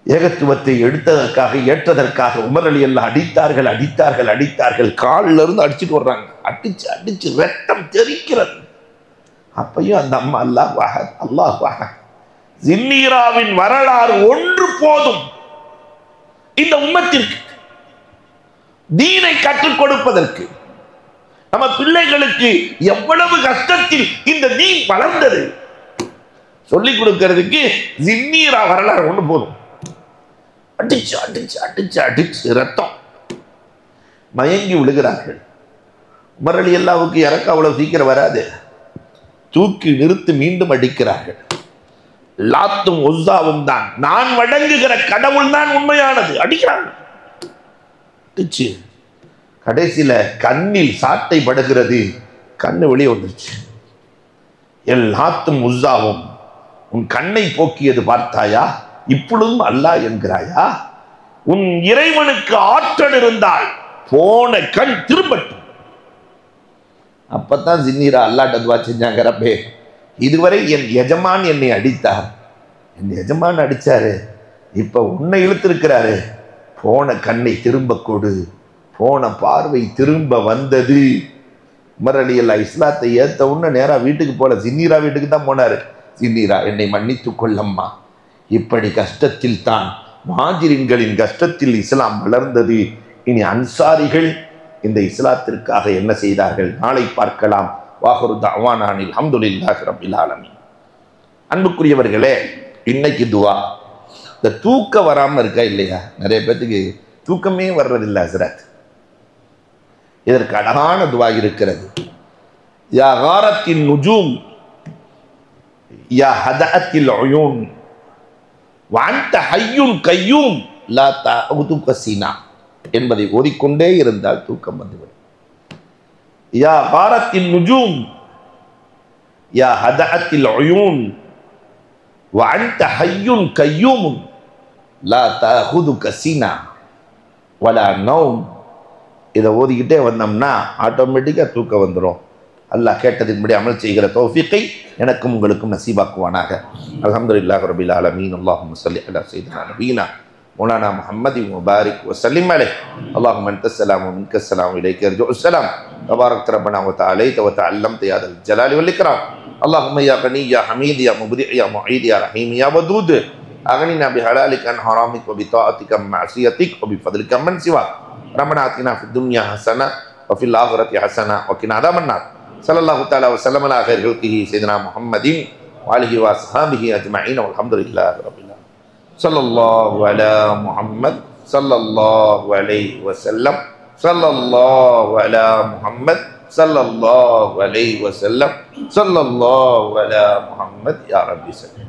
Speaker 1: ஏகத்துவத்தை எடுத்ததற்காக ஏற்றதற்காக உமர் ரலியல்லாஹு அடித்தார்கள். காலில் இருந்து அடிச்சுட்டு வர்றாங்க. அடிச்சு ரத்தம் தெரிக்கிறது. அப்பையும் அந்த அம்மா அல்லாஹ் அஹத். ஜின்னீராவின் வரலாறு ஒன்று போதும் இந்த உம்மத்திற்கு தீனை கற்றுக் கொடுப்பதற்கு. நம்ம பிள்ளைகளுக்கு எவ்வளவு கஷ்டத்தில் இந்த தீன் வளர்ந்தது சொல்லிக் கொடுக்கிறதுக்கு ஜின்னீரா வரலாறு ஒன்று போதும். அடிச்சு ரத்தம் மயங்கி விழுகிறார்கள். உமர் ரலியல்லாஹுவுக்கு இறக்க அவ்வளவு சீக்கிரம் வராது. தூக்கி நிறுத்தி மீண்டும் அடிக்கிறார்கள். லாத்தும் உஸ்ஸாவும் தான், நான் வணங்குகிற கடவுள் தான் உண்மையானது. அடிக்கிறாங்க. கடைசியில கண்ணில் சாட்டை படுகிறது. கண்ணு வெளியே வந்துருச்சு. எல் லாத்தும் உஸ்ஸாவும் உன் கண்ணை போக்கியது பார்த்தாயா? இப்பொழுதும் அல்லாஹ் என்கிறாயா? உன் இறைவனுக்கு ஆற்றல் இருந்தால் போன கண் திரும்பட்டும். அப்பதான் ஜின்னீரா அல்லாஹ்ட்ட துஆ செஞ்சாங்க. ரப்பே, இதுவரை என் எஜமான் என்னை அடித்தார், என் எஜமான் அடிச்சாரு, இப்ப உன்னை இழுத்திருக்கிறாரு, போன கண்ணை திரும்ப கொடு. போன பார்வை திரும்ப வந்தது. உமர் ரலியல்லாஹு இஸ்லாத்தை ஏத்த உடனே நேரா வீட்டுக்கு போல, ஜின்னீரா வீட்டுக்கு தான் போனாரு. ஜின்னீரா, என்னை மன்னித்து கொள்ளம்மா, இப்படி கஷ்டத்தில் தான் முஹாஜிரின்களின் கஷ்டத்தில் இஸ்லாம் வளர்ந்தது. இனி அன்சாரிகள் இந்த இஸ்லாத்திற்காக என்ன செய்தார்கள் நாளை பார்க்கலாம். வாஹிரு தஅவானா அல்ஹம்துலில்லாஹி ரப்பில் ஆலமீன். அன்புக்குரியவர்களே, இன்னைக்கு துவா. இந்த தூக்கம் வராமல் இருக்கா இல்லையா? நிறைய பேத்துக்கு தூக்கமே வர்றதில்லை ஹஸ்ரத். இதற்கு அழகான துவா இருக்கிறது. யா காரத்தின் நுஜூம் யா ஹதஅத்தில் உயூன் வஅன்த ஹய்யுன் கய்யூம் லா தஅதுக சினா என்பதை ஓதிக்கொண்டே இருந்தால் தூக்கம் வந்துவிடும். யா காரத்தின் நுஜூம் யா ஹதஅத்தில் உயூன் வஅன்த ஹய்யுன் கய்யூம் லா தஅதுக சினா வலா நௌம். இதை ஓதிக்கிட்டே வந்தோம்னா ஆட்டோமேட்டிக்காக தூக்கம் வந்துடும். அல்லாஹ் கேட்டதின்படி அமல் செய்கிற தௌஃபீக்கை எனக்கும் உங்களுக்கும் நசீபாக்குவானாக. அல்ஹம்துலில்லாஹி ரப்பில் ஆலமீன். அல்லாஹும்ம ஸல்லி அலா ஸய்யிதினா நபியினா மௌலானா முஹம்மதின் முபாரிக் வஸல்லிம் அலைஹி. அல்லாஹும்ம அன்தஸ் ஸலாம் வ மின்கஸ் ஸலாம் வ இலைக யர்ஜுஉஸ் ஸலாம். தபாரக்த ரப்பனா வ தஆலைத வ தஅல்லம்த யா தல் ஜலாலி வல் இக்ராம். அல்லாஹும்ம யா கனி யா ஹமீத் யா முப்தி யா முஈத் யா ரஹீம் யா வதூத் அக்னினா பிஹலாலிக அன் ஹராமிக் வ பிதாஅதிக மஅசியதிக் வ பிஃضلிக மன் சிவாக். ரப்பனா ஆத்தினா ஃபித் துன்யா ஹஸனா வ ஃபில் ஆখিরাতি ஹஸனா வ கினா அஸாபன் நார். ஸல்லல்லாஹு தஆலா வ ஸல்லம அலா கைரி ஹல்கிஹி ஸையிதினா முஹம்மதின் வ ஆலிஹி வ அஸ்ஹாபிஹி அஜ்மஈன் வல்ஹம்துலில்லாஹி ரப்பில் ஆலமீன். ஸல்லல்லாஹு அலா முஹம்மத் ஸல்லல்லாஹு அலைஹி வஸல்லம். ஸல்லல்லாஹு அலா முஹம்மத் ஸல்லல்லாஹு அலைஹி வஸல்லம். ஸல்லல்லாஹு அலா முஹம்மத் யா ரப்பி ஸல்லி.